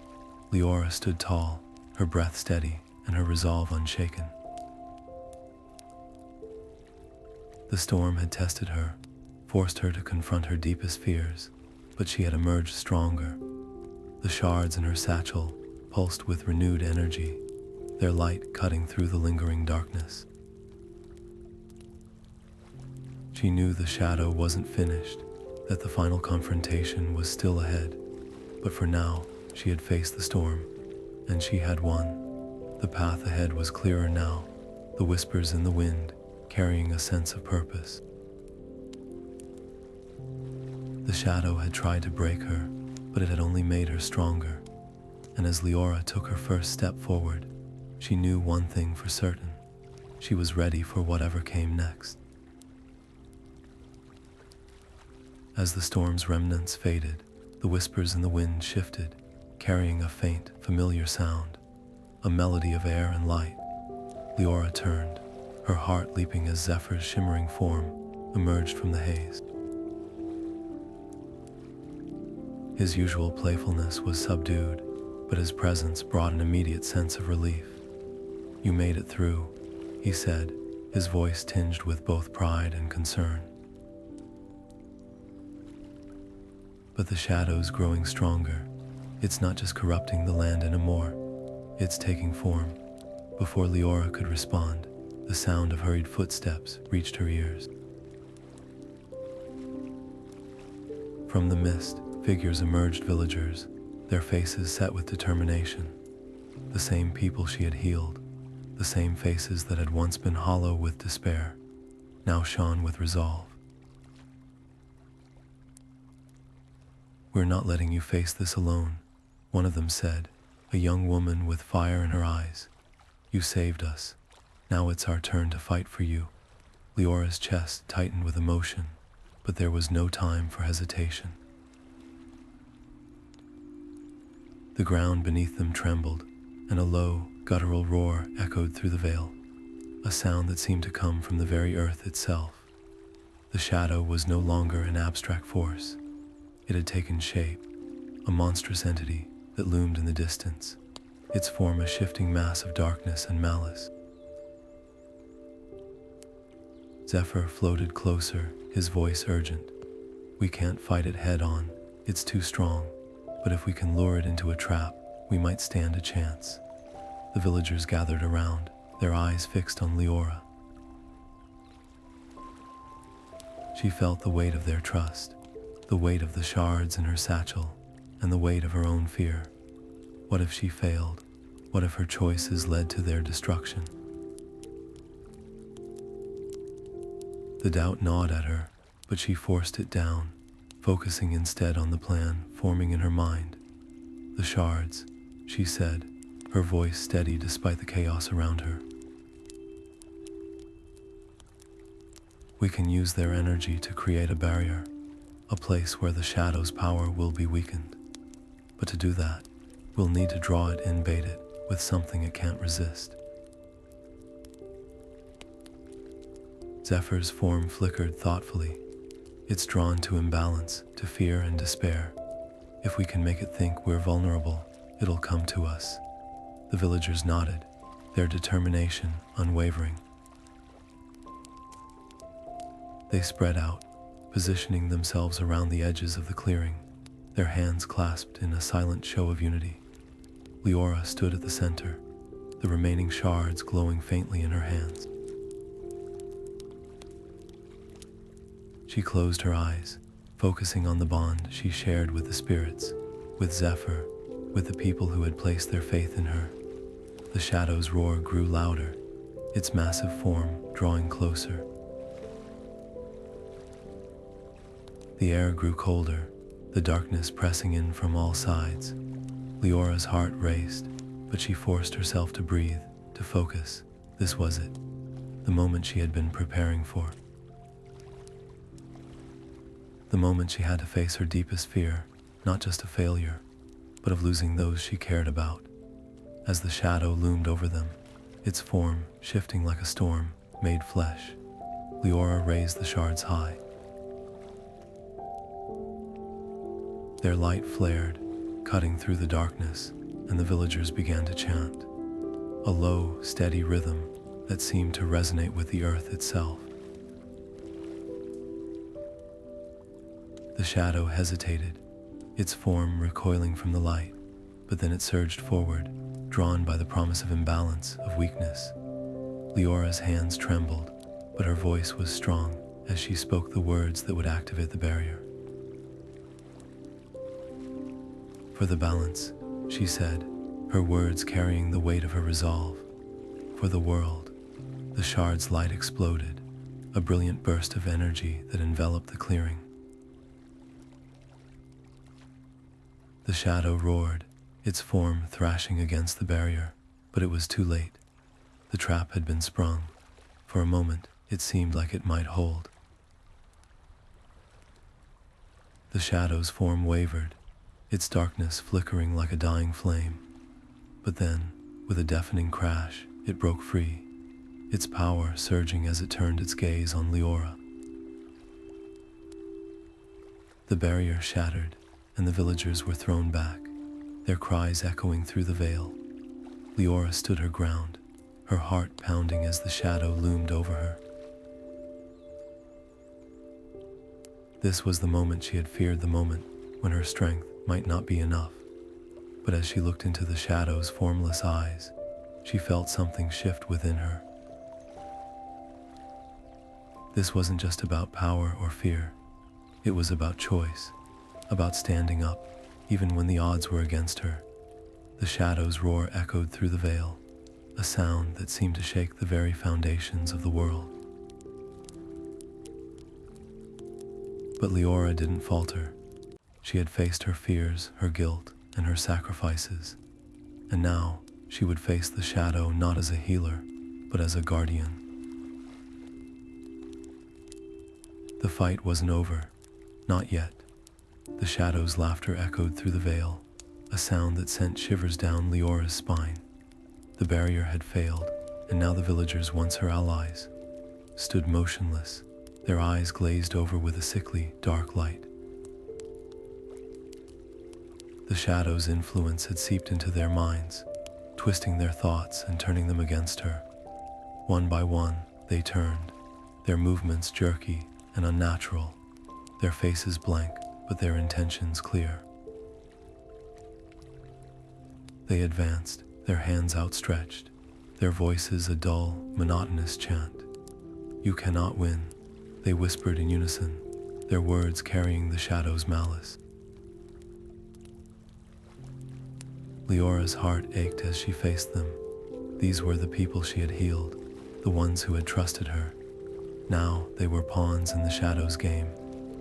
Liora stood tall, her breath steady and her resolve unshaken. The storm had tested her, forced her to confront her deepest fears, but she had emerged stronger. The shards in her satchel pulsed with renewed energy, their light cutting through the lingering darkness. She knew the shadow wasn't finished, that the final confrontation was still ahead, but for now, she had faced the storm, and she had won. The path ahead was clearer now, the whispers in the wind carrying a sense of purpose. The shadow had tried to break her, but it had only made her stronger, and as Liora took her first step forward, she knew one thing for certain: she was ready for whatever came next. As the storm's remnants faded, the whispers in the wind shifted, carrying a faint, familiar sound. a melody of air and light. Liora turned, her heart leaping as Zephyr's shimmering form emerged from the haze. His usual playfulness was subdued, but his presence brought an immediate sense of relief. "You made it through," he said, his voice tinged with both pride and concern. But the shadow's growing stronger. It's not just corrupting the land anymore, it's taking form. Before Liora could respond, the sound of hurried footsteps reached her ears. From the mist, figures emerged, villagers, their faces set with determination. The same people she had healed, the same faces that had once been hollow with despair, now shone with resolve. "We're not letting you face this alone," one of them said, a young woman with fire in her eyes. "You saved us. Now it's our turn to fight for you." Leora's chest tightened with emotion, but there was no time for hesitation. The ground beneath them trembled, and a low, guttural roar echoed through the vale, a sound that seemed to come from the very earth itself. The shadow was no longer an abstract force. It had taken shape, a monstrous entity that loomed in the distance, its form a shifting mass of darkness and malice. Zephyr floated closer, his voice urgent. "We can't fight it head on, it's too strong, but if we can lure it into a trap, we might stand a chance." The villagers gathered around, their eyes fixed on Liora. She felt the weight of their trust, the weight of the shards in her satchel, and the weight of her own fear. What if she failed? What if her choices led to their destruction? The doubt gnawed at her, but she forced it down, focusing instead on the plan forming in her mind. "The shards," she said, her voice steady despite the chaos around her. "We can use their energy to create a barrier, a place where the shadow's power will be weakened. But to do that, we'll need to draw it and bait it with something it can't resist." Zephyr's form flickered thoughtfully. "It's drawn to imbalance, to fear and despair. If we can make it think we're vulnerable, it'll come to us." The villagers nodded, their determination unwavering. They spread out, positioning themselves around the edges of the clearing, their hands clasped in a silent show of unity. Liora stood at the center, the remaining shards glowing faintly in her hands. She closed her eyes, focusing on the bond she shared with the spirits, with Zephyr, with the people who had placed their faith in her. The shadow's roar grew louder, its massive form drawing closer. The air grew colder, the darkness pressing in from all sides. Leora's heart raced, but she forced herself to breathe, to focus. This was it, the moment she had been preparing for. The moment she had to face her deepest fear, not just of failure, but of losing those she cared about. As the shadow loomed over them, its form, shifting like a storm, made flesh, Liora raised the shards high. Their light flared, cutting through the darkness, and the villagers began to chant, a low, steady rhythm that seemed to resonate with the earth itself. The shadow hesitated, its form recoiling from the light, but then it surged forward, drawn by the promise of imbalance, of weakness. Leora's hands trembled, but her voice was strong as she spoke the words that would activate the barrier. "For the balance," she said, her words carrying the weight of her resolve. "For the world." The shard's light exploded, a brilliant burst of energy that enveloped the clearing. The shadow roared, its form thrashing against the barrier, but it was too late. The trap had been sprung. For a moment, it seemed like it might hold. The shadow's form wavered, its darkness flickering like a dying flame. But then, With a deafening crash, it broke free, its power surging as it turned its gaze on Liora. The barrier shattered, and the villagers were thrown back, their cries echoing through the veil. Liora stood her ground, her heart pounding as the shadow loomed over her. This was the moment she had feared, the moment when her strength might not be enough. But as she looked into the shadow's formless eyes, she felt something shift within her. This wasn't just about power or fear. It was about choice, about standing up, even when the odds were against her. The shadow's roar echoed through the veil, a sound that seemed to shake the very foundations of the world. But Liora didn't falter. She had faced her fears, her guilt, and her sacrifices, and now she would face the shadow not as a healer, but as a guardian. The fight wasn't over. Not yet. The shadow's laughter echoed through the veil, a sound that sent shivers down Liora's spine. The barrier had failed, and now the villagers, once her allies, stood motionless, their eyes glazed over with a sickly, dark light. The shadow's influence had seeped into their minds, twisting their thoughts and turning them against her. One by one, they turned, their movements jerky and unnatural, their faces blank, but their intentions clear. They advanced, their hands outstretched, their voices a dull, monotonous chant. "You cannot win," they whispered in unison, their words carrying the shadow's malice. Liora's heart ached as she faced them. These were the people she had healed, the ones who had trusted her. Now they were pawns in the shadow's game,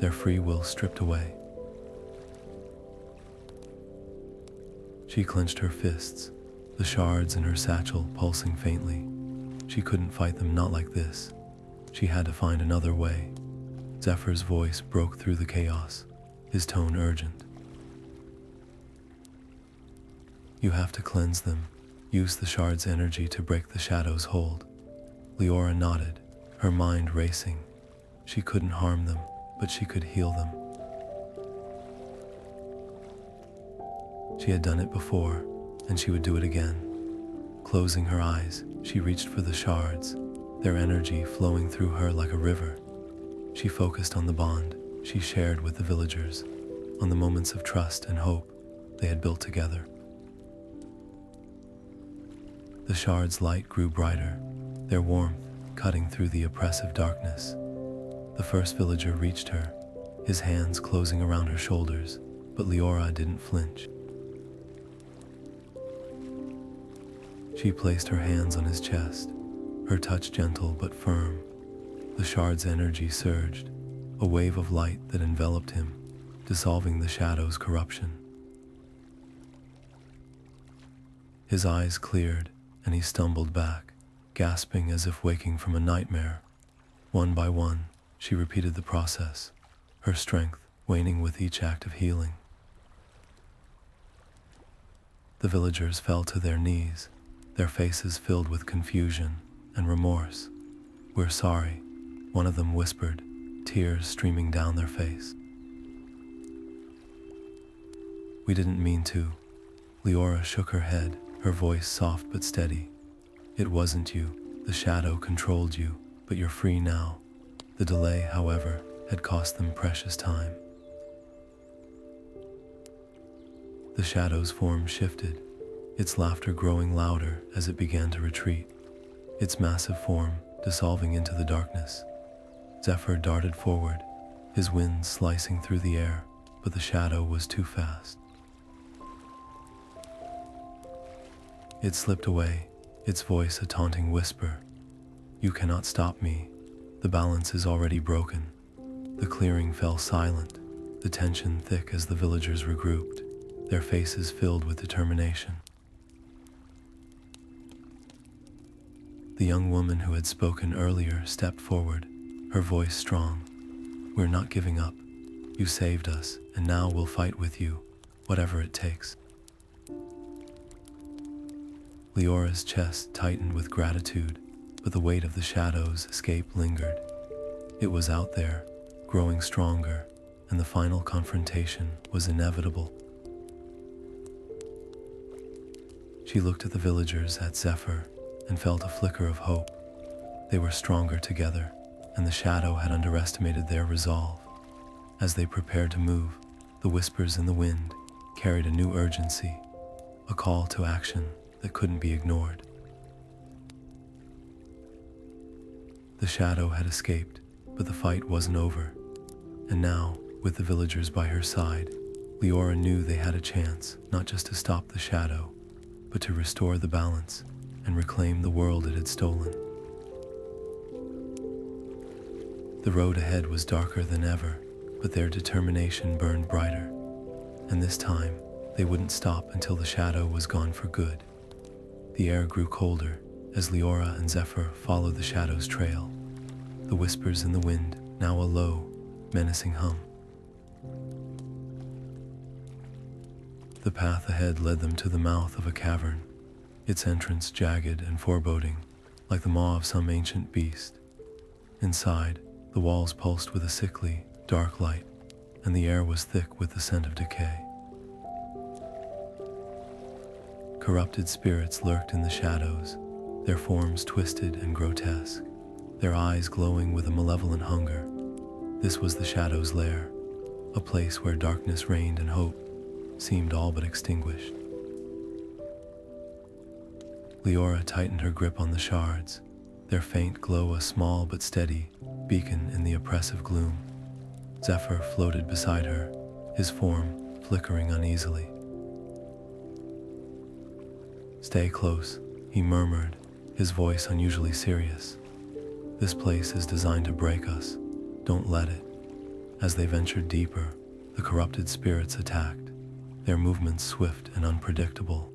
their free will stripped away. She clenched her fists, the shards in her satchel pulsing faintly. She couldn't fight them, not like this. She had to find another way. Zephyr's voice broke through the chaos, his tone urgent. "You have to cleanse them. Use the shard's energy to break the shadow's hold." Liora nodded, her mind racing. She couldn't harm them, but she could heal them. She had done it before, and she would do it again. Closing her eyes, she reached for the shards, their energy flowing through her like a river. She focused on the bond she shared with the villagers, on the moments of trust and hope they had built together. The shard's light grew brighter, their warmth cutting through the oppressive darkness. The first villager reached her, his hands closing around her shoulders, but Liora didn't flinch. She placed her hands on his chest, her touch gentle but firm. The shard's energy surged, a wave of light that enveloped him, dissolving the shadow's corruption. His eyes cleared, and he stumbled back, gasping as if waking from a nightmare. One by one, she repeated the process, her strength waning with each act of healing. The villagers fell to their knees, their faces filled with confusion and remorse. "We're sorry," one of them whispered, tears streaming down their face. "We didn't mean to." Liora shook her head, her voice soft but steady. "It wasn't you. The shadow controlled you, but you're free now." The delay, however, had cost them precious time. The shadow's form shifted, its laughter growing louder as it began to retreat, its massive form dissolving into the darkness. Zephyr darted forward, his wind slicing through the air, but the shadow was too fast. It slipped away, its voice a taunting whisper. "You cannot stop me. The balance is already broken." The clearing fell silent, the tension thick as the villagers regrouped, their faces filled with determination. The young woman who had spoken earlier stepped forward, her voice strong. "We're not giving up. You saved us, and now we'll fight with you, whatever it takes." Leora's chest tightened with gratitude, but the weight of the shadow's escape lingered. It was out there, growing stronger, and the final confrontation was inevitable. She looked at the villagers at Zephyr and felt a flicker of hope. They were stronger together, and the shadow had underestimated their resolve. As they prepared to move, the whispers in the wind carried a new urgency, a call to action that couldn't be ignored. The shadow had escaped, but the fight wasn't over. And now, with the villagers by her side, Liora knew they had a chance not just to stop the shadow, but to restore the balance and reclaim the world it had stolen. The road ahead was darker than ever, but their determination burned brighter. And this time, they wouldn't stop until the shadow was gone for good. The air grew colder as Liora and Zephyr followed the shadow's trail, the whispers in the wind now a low, menacing hum. The path ahead led them to the mouth of a cavern, its entrance jagged and foreboding, like the maw of some ancient beast. Inside, the walls pulsed with a sickly, dark light, and the air was thick with the scent of decay. Corrupted spirits lurked in the shadows, their forms twisted and grotesque, their eyes glowing with a malevolent hunger. This was the shadow's lair, a place where darkness reigned and hope seemed all but extinguished. Liora tightened her grip on the shards, their faint glow a small but steady beacon in the oppressive gloom. Zephyr floated beside her, his form flickering uneasily. "Stay close," he murmured, his voice unusually serious. "This place is designed to break us. Don't let it." As they ventured deeper, the corrupted spirits attacked, their movements swift and unpredictable.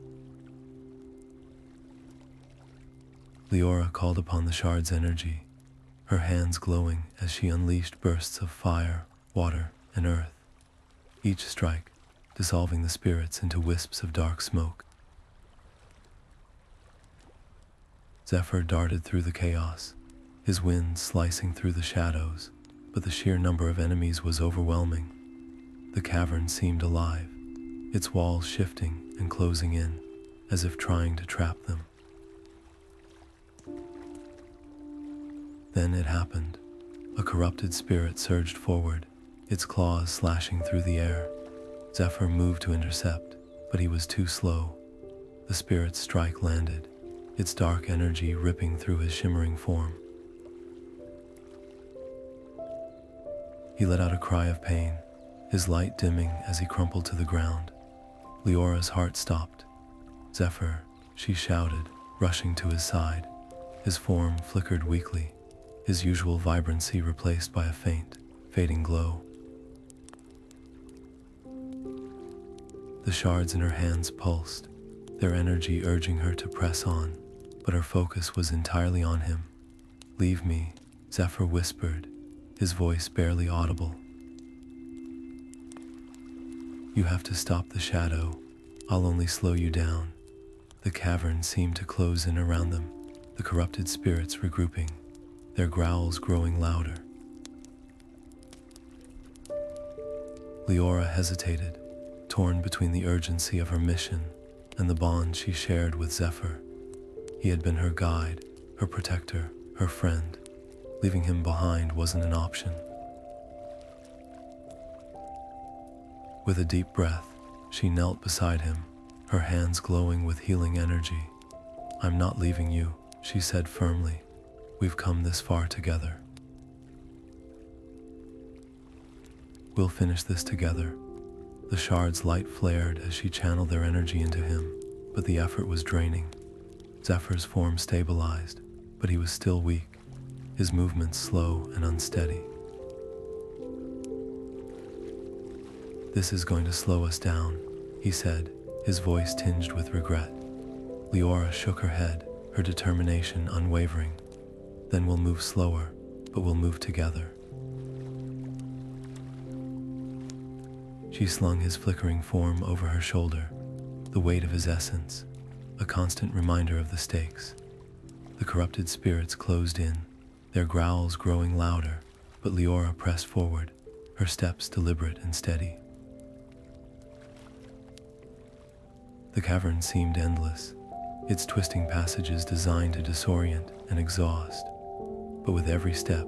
Liora called upon the shard's energy, her hands glowing as she unleashed bursts of fire, water, and earth, each strike dissolving the spirits into wisps of dark smoke. Zephyr darted through the chaos, his wind slicing through the shadows, but the sheer number of enemies was overwhelming. The cavern seemed alive, its walls shifting and closing in, as if trying to trap them. Then it happened. A corrupted spirit surged forward, its claws slashing through the air. Zephyr moved to intercept, but he was too slow. The spirit's strike landed, its dark energy ripping through his shimmering form. He let out a cry of pain, his light dimming as he crumpled to the ground. Leora's heart stopped. "Zephyr," she shouted, rushing to his side. His form flickered weakly, his usual vibrancy replaced by a faint, fading glow. The shards in her hands pulsed, their energy urging her to press on, but her focus was entirely on him. "Leave me," Zephyr whispered, his voice barely audible. "You have to stop the shadow. I'll only slow you down." The cavern seemed to close in around them, the corrupted spirits regrouping, their growls growing louder. Liora hesitated, torn between the urgency of her mission and the bond she shared with Zephyr. He had been her guide, her protector, her friend. Leaving him behind wasn't an option. With a deep breath, she knelt beside him, her hands glowing with healing energy. "I'm not leaving you," she said firmly. "We've come this far together. We'll finish this together." The shard's light flared as she channeled their energy into him, but the effort was draining. Zephyr's form stabilized, but he was still weak, his movements slow and unsteady. "This is going to slow us down," he said, his voice tinged with regret. Liora shook her head, her determination unwavering. "Then we'll move slower, but we'll move together." She slung his flickering form over her shoulder, the weight of his essence, a constant reminder of the stakes. The corrupted spirits closed in, their growls growing louder, but Liora pressed forward, her steps deliberate and steady. The cavern seemed endless, its twisting passages designed to disorient and exhaust. But with every step,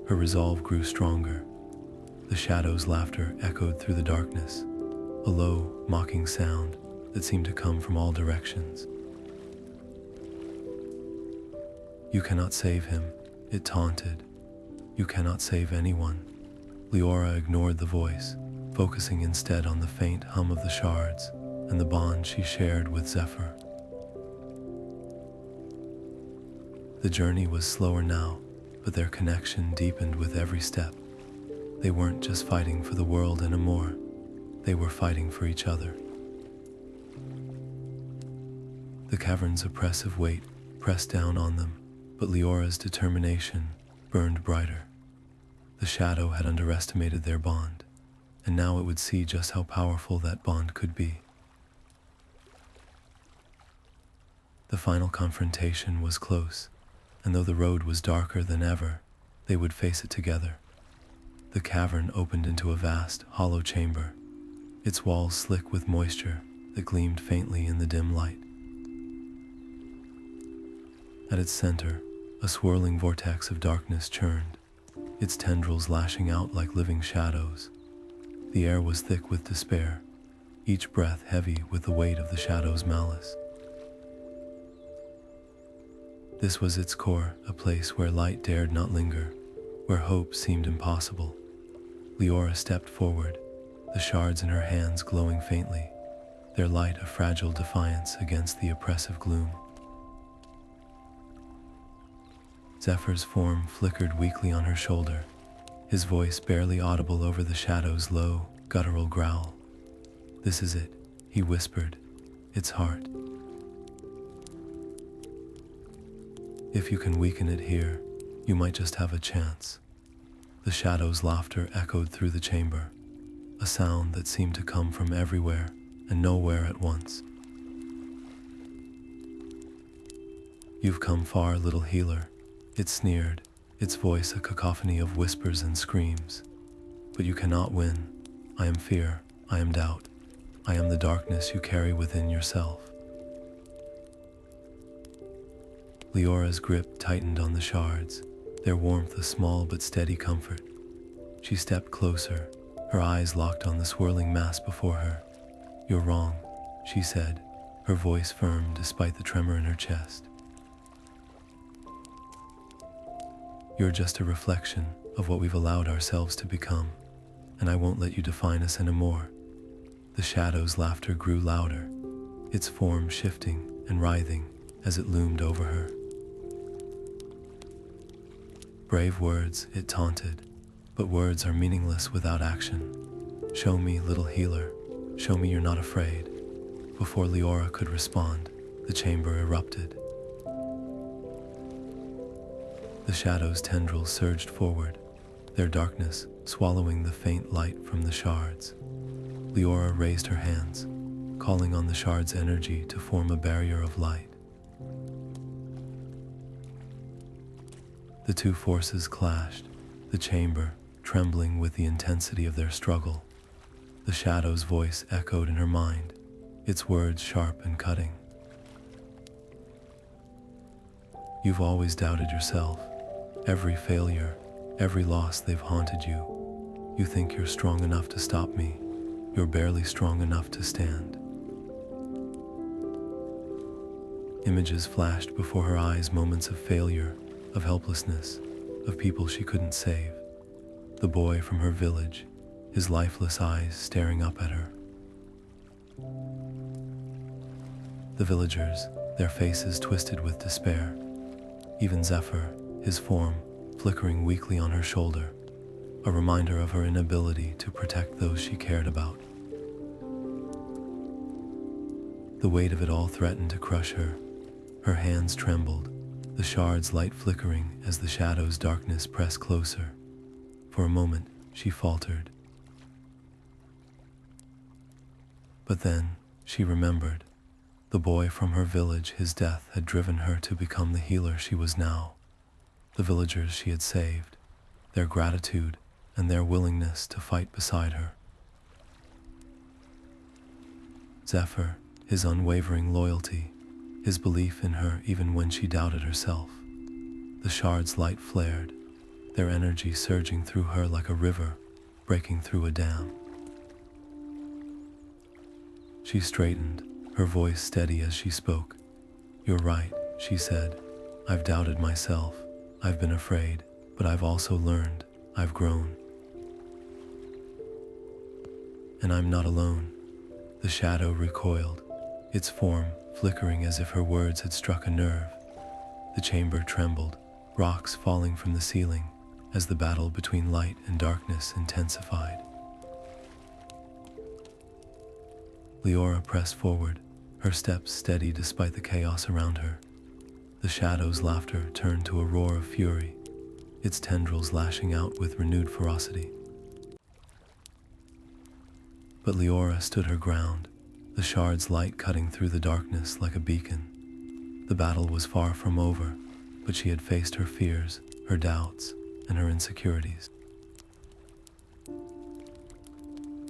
her resolve grew stronger. The shadow's laughter echoed through the darkness, a low, mocking sound that seemed to come from all directions. "You cannot save him," it taunted. "You cannot save anyone." Liora ignored the voice, focusing instead on the faint hum of the shards and the bond she shared with Zephyr. The journey was slower now, but their connection deepened with every step. They weren't just fighting for the world anymore, they were fighting for each other. The cavern's oppressive weight pressed down on them, but Liora's determination burned brighter. The shadow had underestimated their bond, and now it would see just how powerful that bond could be. The final confrontation was close, and though the road was darker than ever, they would face it together. The cavern opened into a vast, hollow chamber, its walls slick with moisture that gleamed faintly in the dim light. At its center, a swirling vortex of darkness churned, its tendrils lashing out like living shadows. The air was thick with despair, each breath heavy with the weight of the shadow's malice. This was its core, a place where light dared not linger, where hope seemed impossible. Liora stepped forward, the shards in her hands glowing faintly, their light a fragile defiance against the oppressive gloom. Zephyr's form flickered weakly on her shoulder, his voice barely audible over the shadow's low, guttural growl. "This is it," he whispered, "its heart. If you can weaken it here, you might just have a chance." The shadow's laughter echoed through the chamber, a sound that seemed to come from everywhere and nowhere at once. "You've come far, little healer," it sneered, its voice a cacophony of whispers and screams. "But you cannot win. I am fear, I am doubt, I am the darkness you carry within yourself." Liora's grip tightened on the shards, their warmth a small but steady comfort. She stepped closer, her eyes locked on the swirling mass before her. "You're wrong," she said, her voice firm despite the tremor in her chest. "You're just a reflection of what we've allowed ourselves to become, and I won't let you define us anymore." The shadow's laughter grew louder, its form shifting and writhing as it loomed over her. "Brave words," it taunted, "but words are meaningless without action. Show me, little healer, show me you're not afraid." Before Liora could respond, the chamber erupted. The shadow's tendrils surged forward, their darkness swallowing the faint light from the shards. Liora raised her hands, calling on the shard's energy to form a barrier of light. The two forces clashed, the chamber trembling with the intensity of their struggle. The shadow's voice echoed in her mind, its words sharp and cutting. "You've always doubted yourself. Every failure, every loss they've haunted you. You think you're strong enough to stop me. You're barely strong enough to stand." Images flashed before her eyes, moments of failure, of helplessness, of people she couldn't save. The boy from her village, his lifeless eyes staring up at her. The villagers, their faces twisted with despair. Even Zephyr, his form flickering weakly on her shoulder, a reminder of her inability to protect those she cared about. The weight of it all threatened to crush her. Her hands trembled, the shard's light flickering as the shadow's darkness pressed closer. For a moment, she faltered. But then, she remembered. The boy from her village, his death had driven her to become the healer she was now. The villagers she had saved, their gratitude and their willingness to fight beside her. Zephyr, his unwavering loyalty, his belief in her even when she doubted herself. The shard's light flared, their energy surging through her like a river breaking through a dam. She straightened, her voice steady as she spoke. "You're right," she said. "I've doubted myself, I've been afraid, but I've also learned, I've grown. And I'm not alone." The shadow recoiled, its form flickering as if her words had struck a nerve. The chamber trembled, rocks falling from the ceiling as the battle between light and darkness intensified. Liora pressed forward, her steps steady despite the chaos around her. The shadow's laughter turned to a roar of fury, its tendrils lashing out with renewed ferocity. But Liora stood her ground, the shard's light cutting through the darkness like a beacon. The battle was far from over, but she had faced her fears, her doubts, and her insecurities.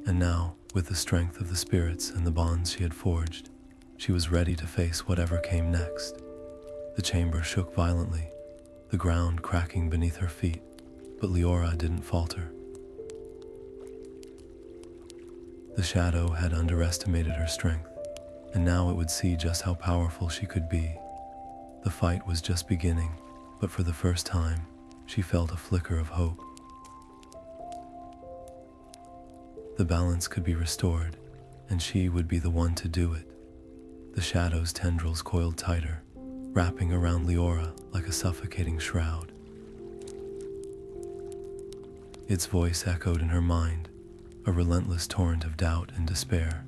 And now, with the strength of the spirits and the bonds she had forged, she was ready to face whatever came next. The chamber shook violently, the ground cracking beneath her feet, but Liora didn't falter. The shadow had underestimated her strength, and now it would see just how powerful she could be. The fight was just beginning, but for the first time, she felt a flicker of hope. The balance could be restored, and she would be the one to do it. The shadow's tendrils coiled tighter, wrapping around Liora like a suffocating shroud. Its voice echoed in her mind, a relentless torrent of doubt and despair.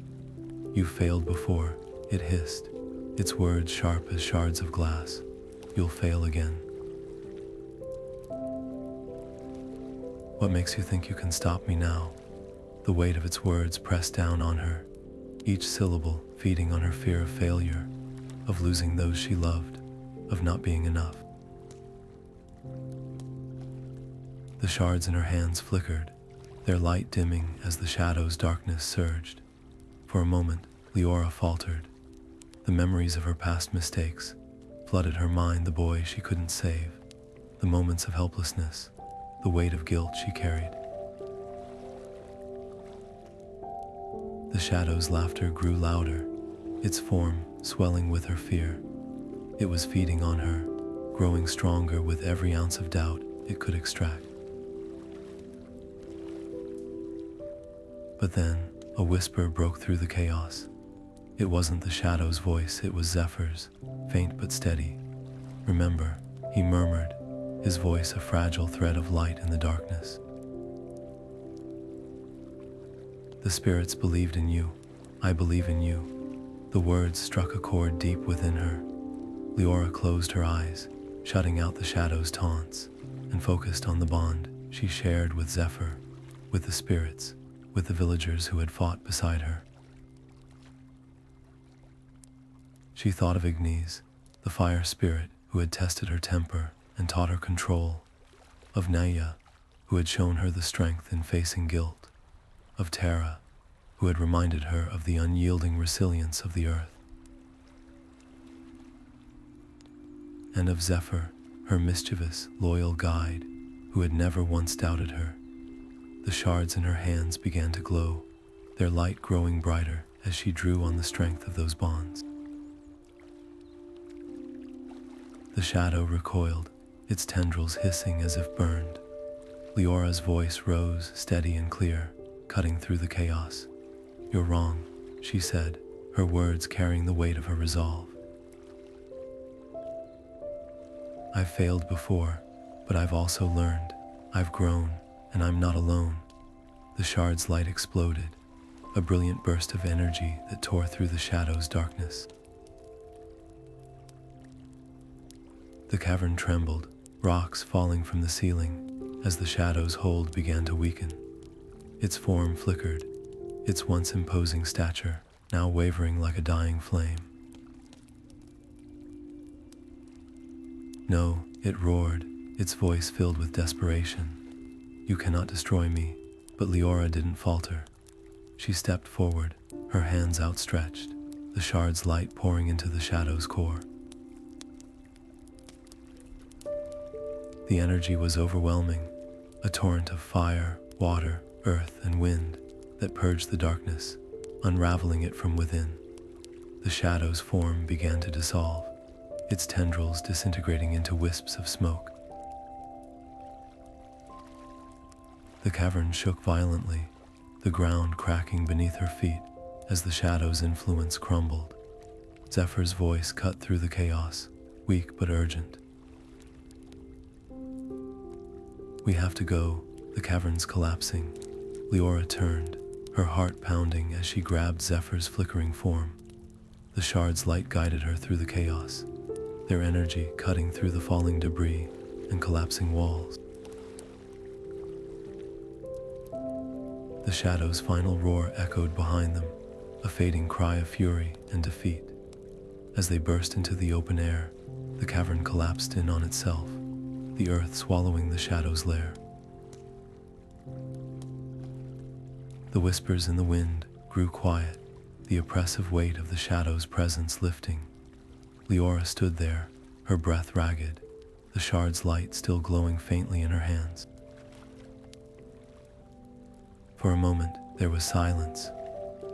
"You failed before," it hissed, its words sharp as shards of glass. "You'll fail again. What makes you think you can stop me now?" The weight of its words pressed down on her, each syllable feeding on her fear of failure, of losing those she loved, of not being enough. The shards in her hands flickered, their light dimming as the shadow's darkness surged. For a moment, Liora faltered. The memories of her past mistakes flooded her mind, the boy she couldn't save, the moments of helplessness, the weight of guilt she carried. The shadow's laughter grew louder, its form swelling with her fear. It was feeding on her, growing stronger with every ounce of doubt it could extract. But then, a whisper broke through the chaos. It wasn't the shadow's voice, it was Zephyr's, faint but steady. "Remember," he murmured, his voice a fragile thread of light in the darkness. "The spirits believed in you. I believe in you." The words struck a chord deep within her. Liora closed her eyes, shutting out the shadow's taunts, and focused on the bond she shared with Zephyr, with the spirits, with the villagers who had fought beside her. She thought of Ignis, the fire spirit who had tested her temper and taught her control, of Naya, who had shown her the strength in facing guilt, of Terra, who had reminded her of the unyielding resilience of the earth, and of Zephyr, her mischievous, loyal guide, who had never once doubted her. The shards in her hands began to glow, their light growing brighter as she drew on the strength of those bonds. The shadow recoiled, its tendrils hissing as if burned. Liora's voice rose steady and clear, cutting through the chaos. "You're wrong," she said, her words carrying the weight of her resolve. "I've failed before, but I've also learned. I've grown, and I'm not alone." The shard's light exploded, a brilliant burst of energy that tore through the shadow's darkness. The cavern trembled, rocks falling from the ceiling as the shadow's hold began to weaken. Its form flickered, its once imposing stature now wavering like a dying flame. No, it roared, its voice filled with desperation. You cannot destroy me. But Liora didn't falter. She stepped forward, her hands outstretched, the shard's light pouring into the shadow's core. The energy was overwhelming, a torrent of fire, water, earth, and wind that purged the darkness, unraveling it from within. The shadow's form began to dissolve, its tendrils disintegrating into wisps of smoke. The cavern shook violently, the ground cracking beneath her feet as the shadow's influence crumbled. Zephyr's voice cut through the chaos, weak but urgent. We have to go, the cavern's collapsing. Liora turned, her heart pounding as she grabbed Zephyr's flickering form. The shard's light guided her through the chaos, their energy cutting through the falling debris and collapsing walls. The shadow's final roar echoed behind them, a fading cry of fury and defeat. As they burst into the open air, the cavern collapsed in on itself, the earth swallowing the shadow's lair. The whispers in the wind grew quiet, the oppressive weight of the shadow's presence lifting. Liora stood there, her breath ragged, the shard's light still glowing faintly in her hands. For a moment, there was silence.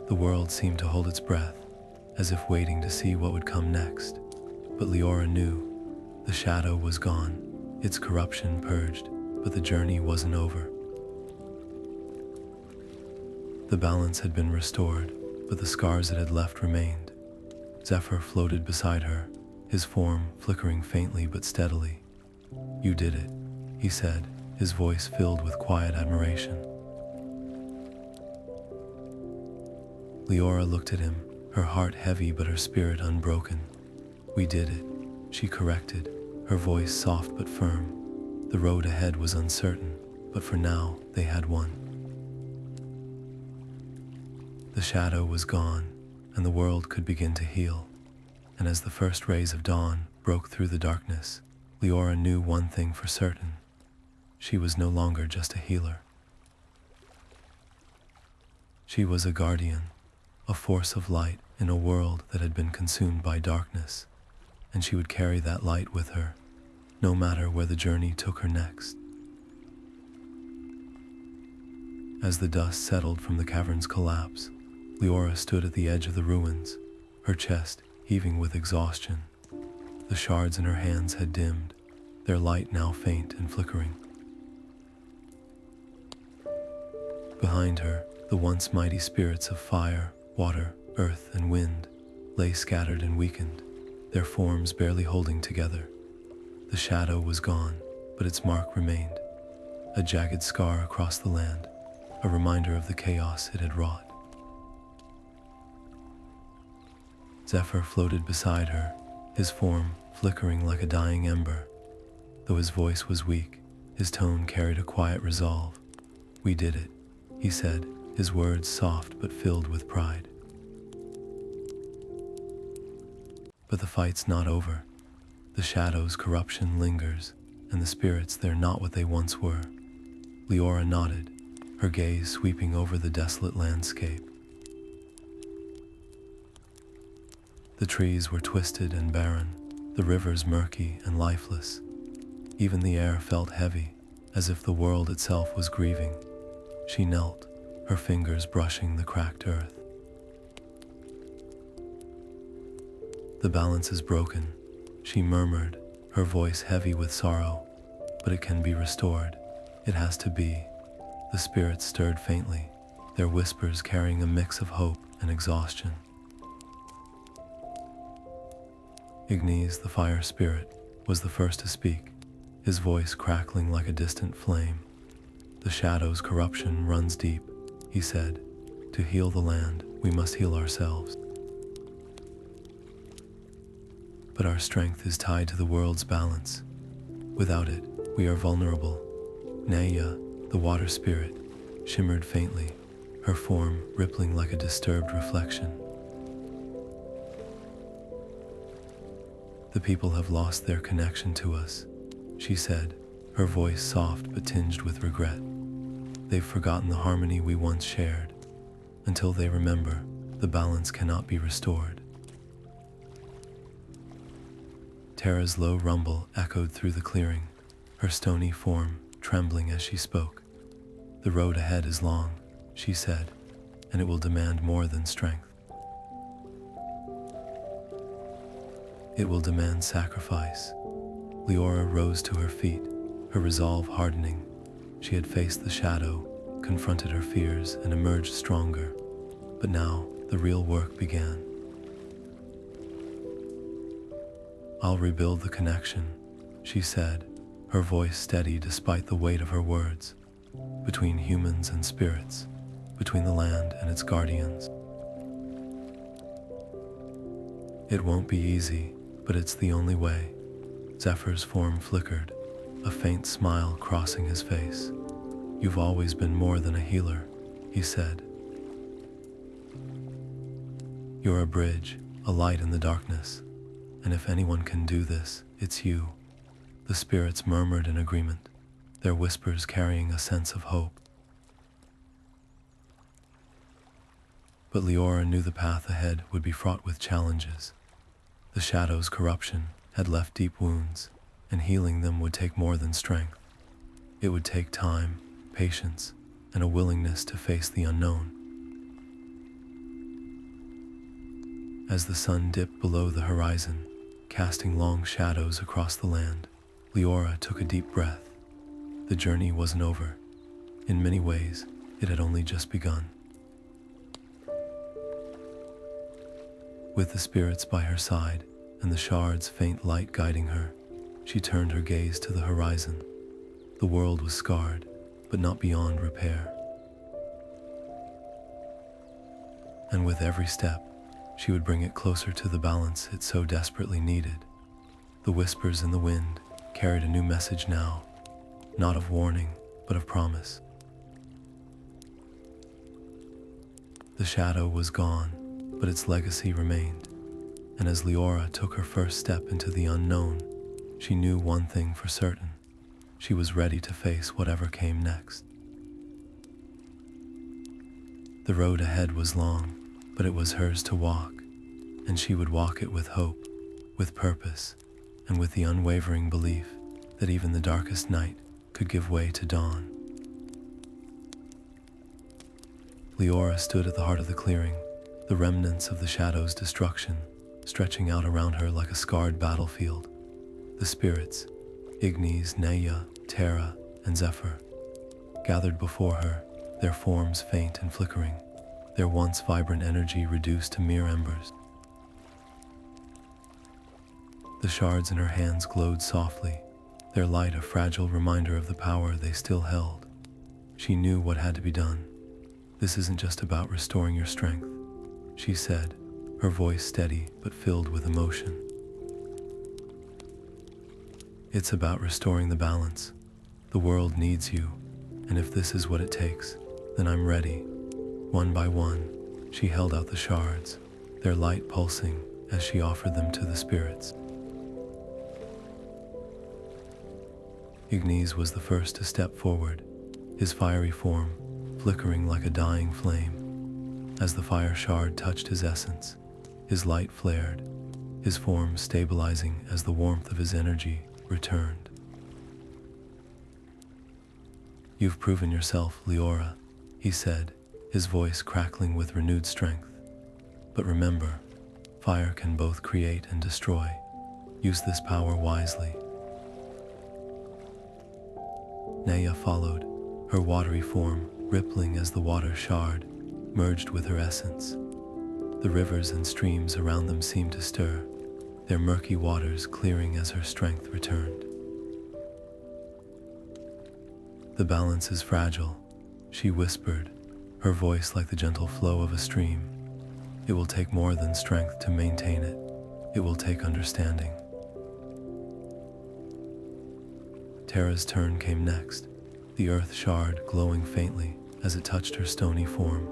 The world seemed to hold its breath, as if waiting to see what would come next. But Liora knew the shadow was gone, its corruption purged, but the journey wasn't over. The balance had been restored, but the scars it had left remained. Zephyr floated beside her, his form flickering faintly but steadily. "You did it," he said, his voice filled with quiet admiration. Liora looked at him, her heart heavy but her spirit unbroken. "We did it," she corrected, her voice soft but firm. The road ahead was uncertain, but for now they had won. The shadow was gone, and the world could begin to heal. And as the first rays of dawn broke through the darkness, Liora knew one thing for certain. She was no longer just a healer. She was a guardian, a force of light in a world that had been consumed by darkness, and she would carry that light with her, no matter where the journey took her next. As the dust settled from the cavern's collapse, Liora stood at the edge of the ruins, her chest heaving with exhaustion. The shards in her hands had dimmed, their light now faint and flickering. Behind her, the once mighty spirits of fire, water, earth, and wind lay scattered and weakened, their forms barely holding together. The shadow was gone, but its mark remained, a jagged scar across the land, a reminder of the chaos it had wrought. Zephyr floated beside her, his form flickering like a dying ember. Though his voice was weak, his tone carried a quiet resolve. "We did it," he said, his words soft but filled with pride. But the fight's not over. The shadow's corruption lingers, and the spirits, they're not what they once were. Liora nodded, her gaze sweeping over the desolate landscape. The trees were twisted and barren, the rivers murky and lifeless. Even the air felt heavy, as if the world itself was grieving. She knelt, her fingers brushing the cracked earth. "The balance is broken," she murmured, her voice heavy with sorrow. "But it can be restored. It has to be." The spirits stirred faintly, their whispers carrying a mix of hope and exhaustion. Ignis, the fire spirit, was the first to speak, his voice crackling like a distant flame. "The shadow's corruption runs deep," he said. "To heal the land, we must heal ourselves. But our strength is tied to the world's balance. Without it, we are vulnerable." Naya, the water spirit, shimmered faintly, her form rippling like a disturbed reflection. The people have lost their connection to us, she said, her voice soft but tinged with regret. They've forgotten the harmony we once shared. Until they remember, the balance cannot be restored. Terra's low rumble echoed through the clearing, her stony form trembling as she spoke. The road ahead is long, she said, and it will demand more than strength. It will demand sacrifice. Liora rose to her feet, her resolve hardening. She had faced the shadow, confronted her fears, and emerged stronger. But now, the real work began. I'll rebuild the connection, she said, her voice steady despite the weight of her words. Between humans and spirits, between the land and its guardians. It won't be easy, but it's the only way. Zephyr's form flickered, a faint smile crossing his face. You've always been more than a healer, he said. You're a bridge, a light in the darkness, and if anyone can do this, it's you. The spirits murmured in agreement, their whispers carrying a sense of hope. But Liora knew the path ahead would be fraught with challenges. The shadow's corruption had left deep wounds, and healing them would take more than strength. It would take time, patience, and a willingness to face the unknown. As the sun dipped below the horizon, casting long shadows across the land, Liora took a deep breath. The journey wasn't over. In many ways, it had only just begun. With the spirits by her side and the shard's faint light guiding her, she turned her gaze to the horizon. The world was scarred, but not beyond repair. And with every step, she would bring it closer to the balance it so desperately needed. The whispers in the wind carried a new message now, not of warning, but of promise. The shadow was gone, but its legacy remained, and as Liora took her first step into the unknown, she knew one thing for certain. She was ready to face whatever came next. The road ahead was long, but it was hers to walk, and she would walk it with hope, with purpose, and with the unwavering belief that even the darkest night could give way to dawn. Liora stood at the heart of the clearing, the remnants of the shadow's destruction stretching out around her like a scarred battlefield. The spirits, Ignis, Naya, Terra, and Zephyr, gathered before her, their forms faint and flickering, their once vibrant energy reduced to mere embers. The shards in her hands glowed softly, their light a fragile reminder of the power they still held. She knew what had to be done. This isn't just about restoring your strength, she said, her voice steady but filled with emotion. It's about restoring the balance. The world needs you, and if this is what it takes, then I'm ready. One by one, she held out the shards, their light pulsing as she offered them to the spirits. Ignis was the first to step forward, his fiery form flickering like a dying flame. As the fire shard touched his essence, his light flared, his form stabilizing as the warmth of his energy returned. You've proven yourself, Liora, he said, his voice crackling with renewed strength. But remember, fire can both create and destroy. Use this power wisely. Naya followed, her watery form rippling as the water shard merged with her essence. The rivers and streams around them seemed to stir, their murky waters clearing as her strength returned. The balance is fragile, she whispered, her voice like the gentle flow of a stream. It will take more than strength to maintain it. It will take understanding. Terra's turn came next, the earth shard glowing faintly as it touched her stony form.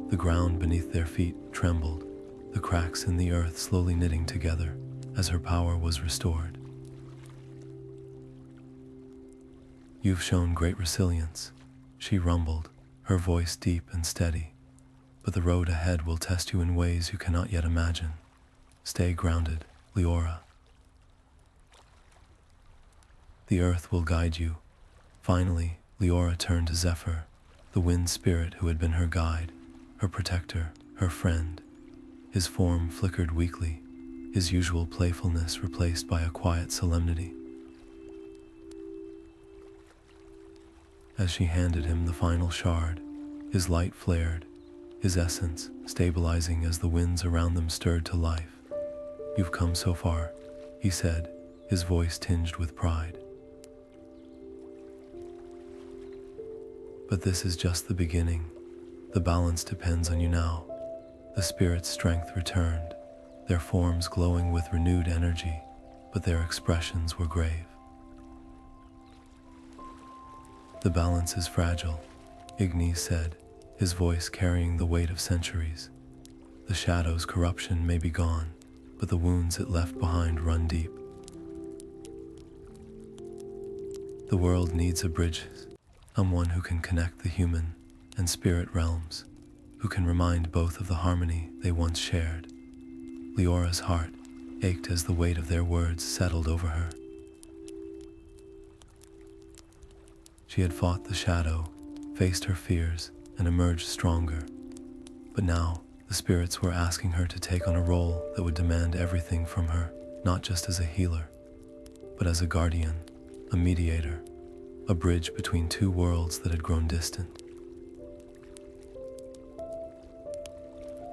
The ground beneath their feet trembled, the cracks in the earth slowly knitting together. as her power was restored. "You've shown great resilience," she rumbled, her voice deep and steady. "But the road ahead will test you in ways you cannot yet imagine. Stay grounded, Liora. The earth will guide you." Finally, Liora turned to Zephyr, the wind spirit who had been her guide, her protector, her friend. His form flickered weakly, his usual playfulness replaced by a quiet solemnity. As she handed him the final shard, his light flared, his essence stabilizing as the winds around them stirred to life. "You've come so far," he said, his voice tinged with pride. "But this is just the beginning. The balance depends on you now." The spirit's strength returned, their forms glowing with renewed energy, but their expressions were grave. "The balance is fragile," Ignis said, his voice carrying the weight of centuries. "The shadow's corruption may be gone, but the wounds it left behind run deep. The world needs a bridge, someone who can connect the human and spirit realms, who can remind both of the harmony they once shared." Leora's heart ached as the weight of their words settled over her. She had fought the shadow, faced her fears, and emerged stronger. But now, the spirits were asking her to take on a role that would demand everything from her, not just as a healer, but as a guardian, a mediator, a bridge between two worlds that had grown distant.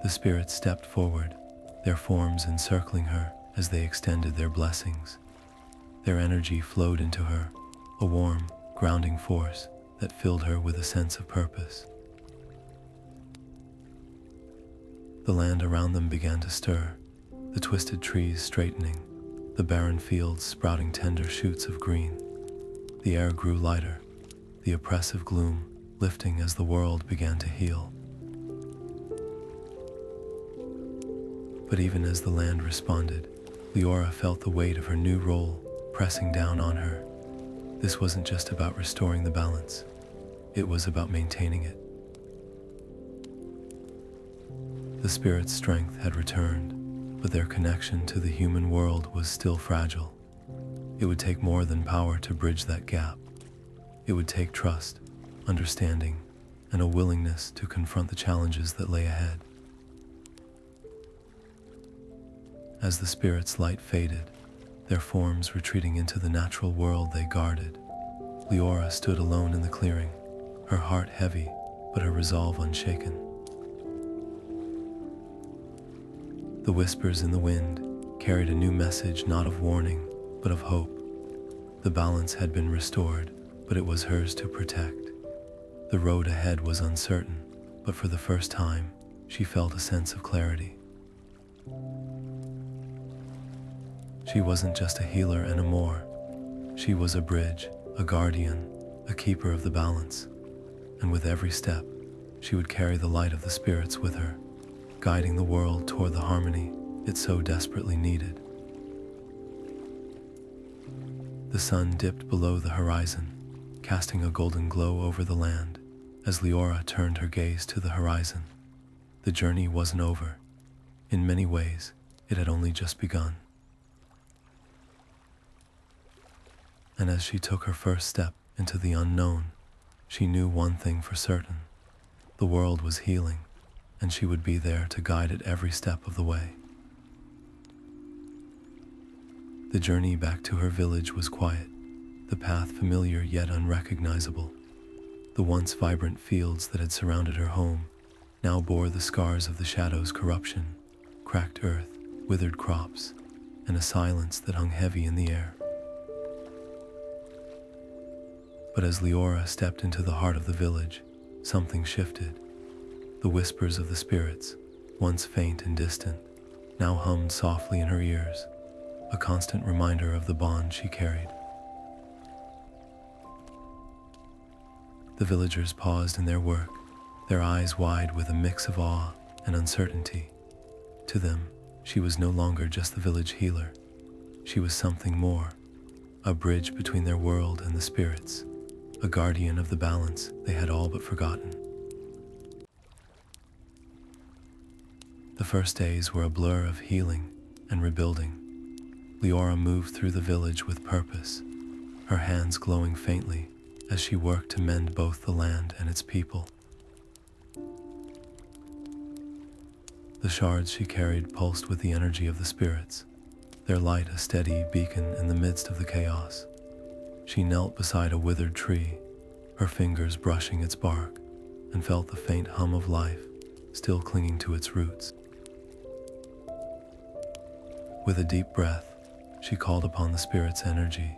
The spirits stepped forward, their forms encircling her as they extended their blessings. Their energy flowed into her, a warm, grounding force that filled her with a sense of purpose. The land around them began to stir, the twisted trees straightening, the barren fields sprouting tender shoots of green. The air grew lighter, the oppressive gloom lifting as the world began to heal. But even as the land responded, Liora felt the weight of her new role pressing down on her. This wasn't just about restoring the balance, it was about maintaining it. The spirit's strength had returned, but their connection to the human world was still fragile. It would take more than power to bridge that gap. It would take trust, understanding, and a willingness to confront the challenges that lay ahead. As the spirit's light faded, their forms retreating into the natural world they guarded, Liora stood alone in the clearing, her heart heavy, but her resolve unshaken. The whispers in the wind carried a new message, not of warning, but of hope. The balance had been restored, but it was hers to protect. The road ahead was uncertain, but for the first time, she felt a sense of clarity. She wasn't just a healer anymore. She was a bridge, a guardian, a keeper of the balance. And with every step, she would carry the light of the spirits with her, guiding the world toward the harmony it so desperately needed. The sun dipped below the horizon, casting a golden glow over the land as Liora turned her gaze to the horizon. The journey wasn't over. In many ways, it had only just begun. And as she took her first step into the unknown, she knew one thing for certain. The world was healing, and she would be there to guide it every step of the way. The journey back to her village was quiet, the path familiar yet unrecognizable. The once vibrant fields that had surrounded her home now bore the scars of the shadow's corruption, cracked earth, withered crops, and a silence that hung heavy in the air. But as Liora stepped into the heart of the village, something shifted. The whispers of the spirits, once faint and distant, now hummed softly in her ears, a constant reminder of the bond she carried. The villagers paused in their work, their eyes wide with a mix of awe and uncertainty. To them, she was no longer just the village healer. She was something more, a bridge between their world and the spirits, a guardian of the balance they had all but forgotten. The first days were a blur of healing and rebuilding. Liora moved through the village with purpose, her hands glowing faintly as she worked to mend both the land and its people. The shards she carried pulsed with the energy of the spirits, their light a steady beacon in the midst of the chaos. She knelt beside a withered tree, her fingers brushing its bark, and felt the faint hum of life still clinging to its roots. With a deep breath, she called upon the spirit's energy,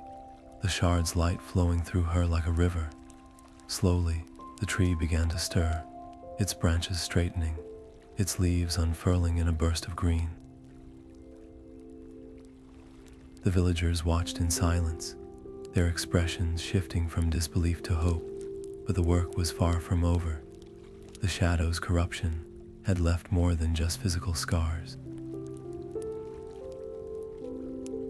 the shard's light flowing through her like a river. Slowly, the tree began to stir, its branches straightening, its leaves unfurling in a burst of green. The villagers watched in silence, their expressions shifting from disbelief to hope, but the work was far from over. The shadow's corruption had left more than just physical scars.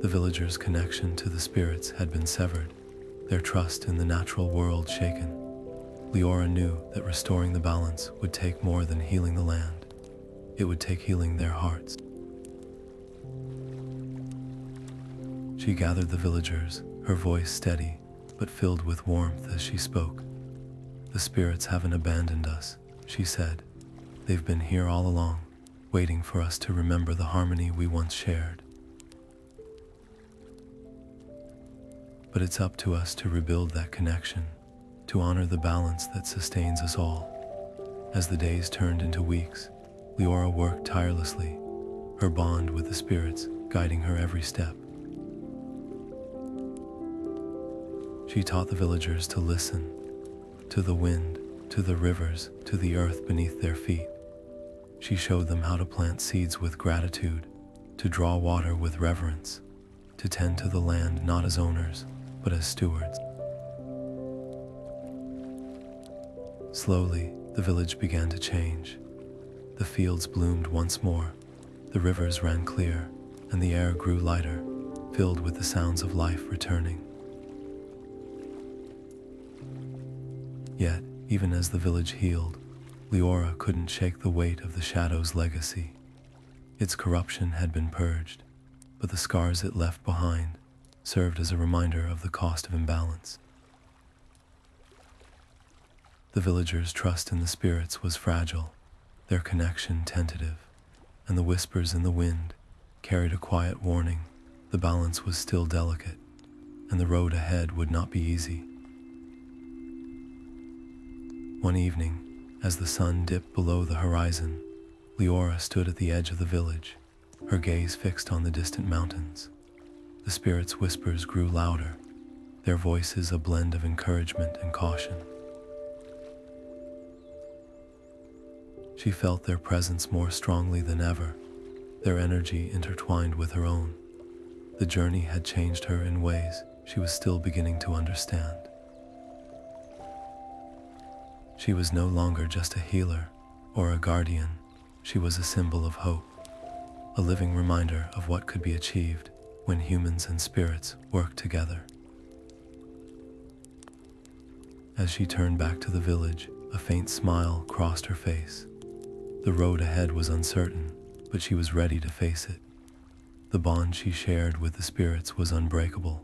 The villagers' connection to the spirits had been severed, their trust in the natural world shaken. Liora knew that restoring the balance would take more than healing the land. It would take healing their hearts. She gathered the villagers, her voice steady, but filled with warmth as she spoke. "The spirits haven't abandoned us," she said. "They've been here all along, waiting for us to remember the harmony we once shared. But it's up to us to rebuild that connection, to honor the balance that sustains us all." As the days turned into weeks, Liora worked tirelessly, her bond with the spirits guiding her every step. She taught the villagers to listen, to the wind, to the rivers, to the earth beneath their feet. She showed them how to plant seeds with gratitude, to draw water with reverence, to tend to the land not as owners, but as stewards. Slowly, the village began to change. The fields bloomed once more, the rivers ran clear, and the air grew lighter, filled with the sounds of life returning. Yet, even as the village healed, Liora couldn't shake the weight of the shadow's legacy. Its corruption had been purged, but the scars it left behind served as a reminder of the cost of imbalance. The villagers' trust in the spirits was fragile, their connection tentative, and the whispers in the wind carried a quiet warning. The balance was still delicate, and the road ahead would not be easy. One evening, as the sun dipped below the horizon, Liora stood at the edge of the village, her gaze fixed on the distant mountains. The spirits' whispers grew louder, their voices a blend of encouragement and caution. She felt their presence more strongly than ever, their energy intertwined with her own. The journey had changed her in ways she was still beginning to understand. She was no longer just a healer or a guardian. She was a symbol of hope, a living reminder of what could be achieved when humans and spirits worked together. As she turned back to the village, a faint smile crossed her face. The road ahead was uncertain, but she was ready to face it. The bond she shared with the spirits was unbreakable,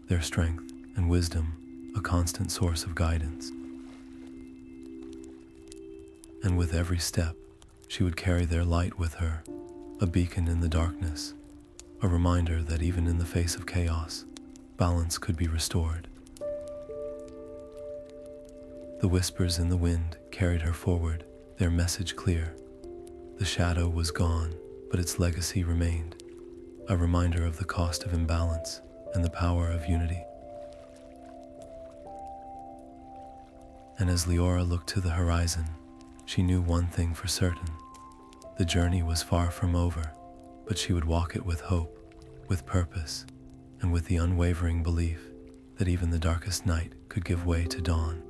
their strength and wisdom a constant source of guidance. And with every step, she would carry their light with her, a beacon in the darkness, a reminder that even in the face of chaos, balance could be restored. The whispers in the wind carried her forward, their message clear. The shadow was gone, but its legacy remained, a reminder of the cost of imbalance and the power of unity. And as Liora looked to the horizon, she knew one thing for certain. The journey was far from over, but she would walk it with hope, with purpose, and with the unwavering belief that even the darkest night could give way to dawn.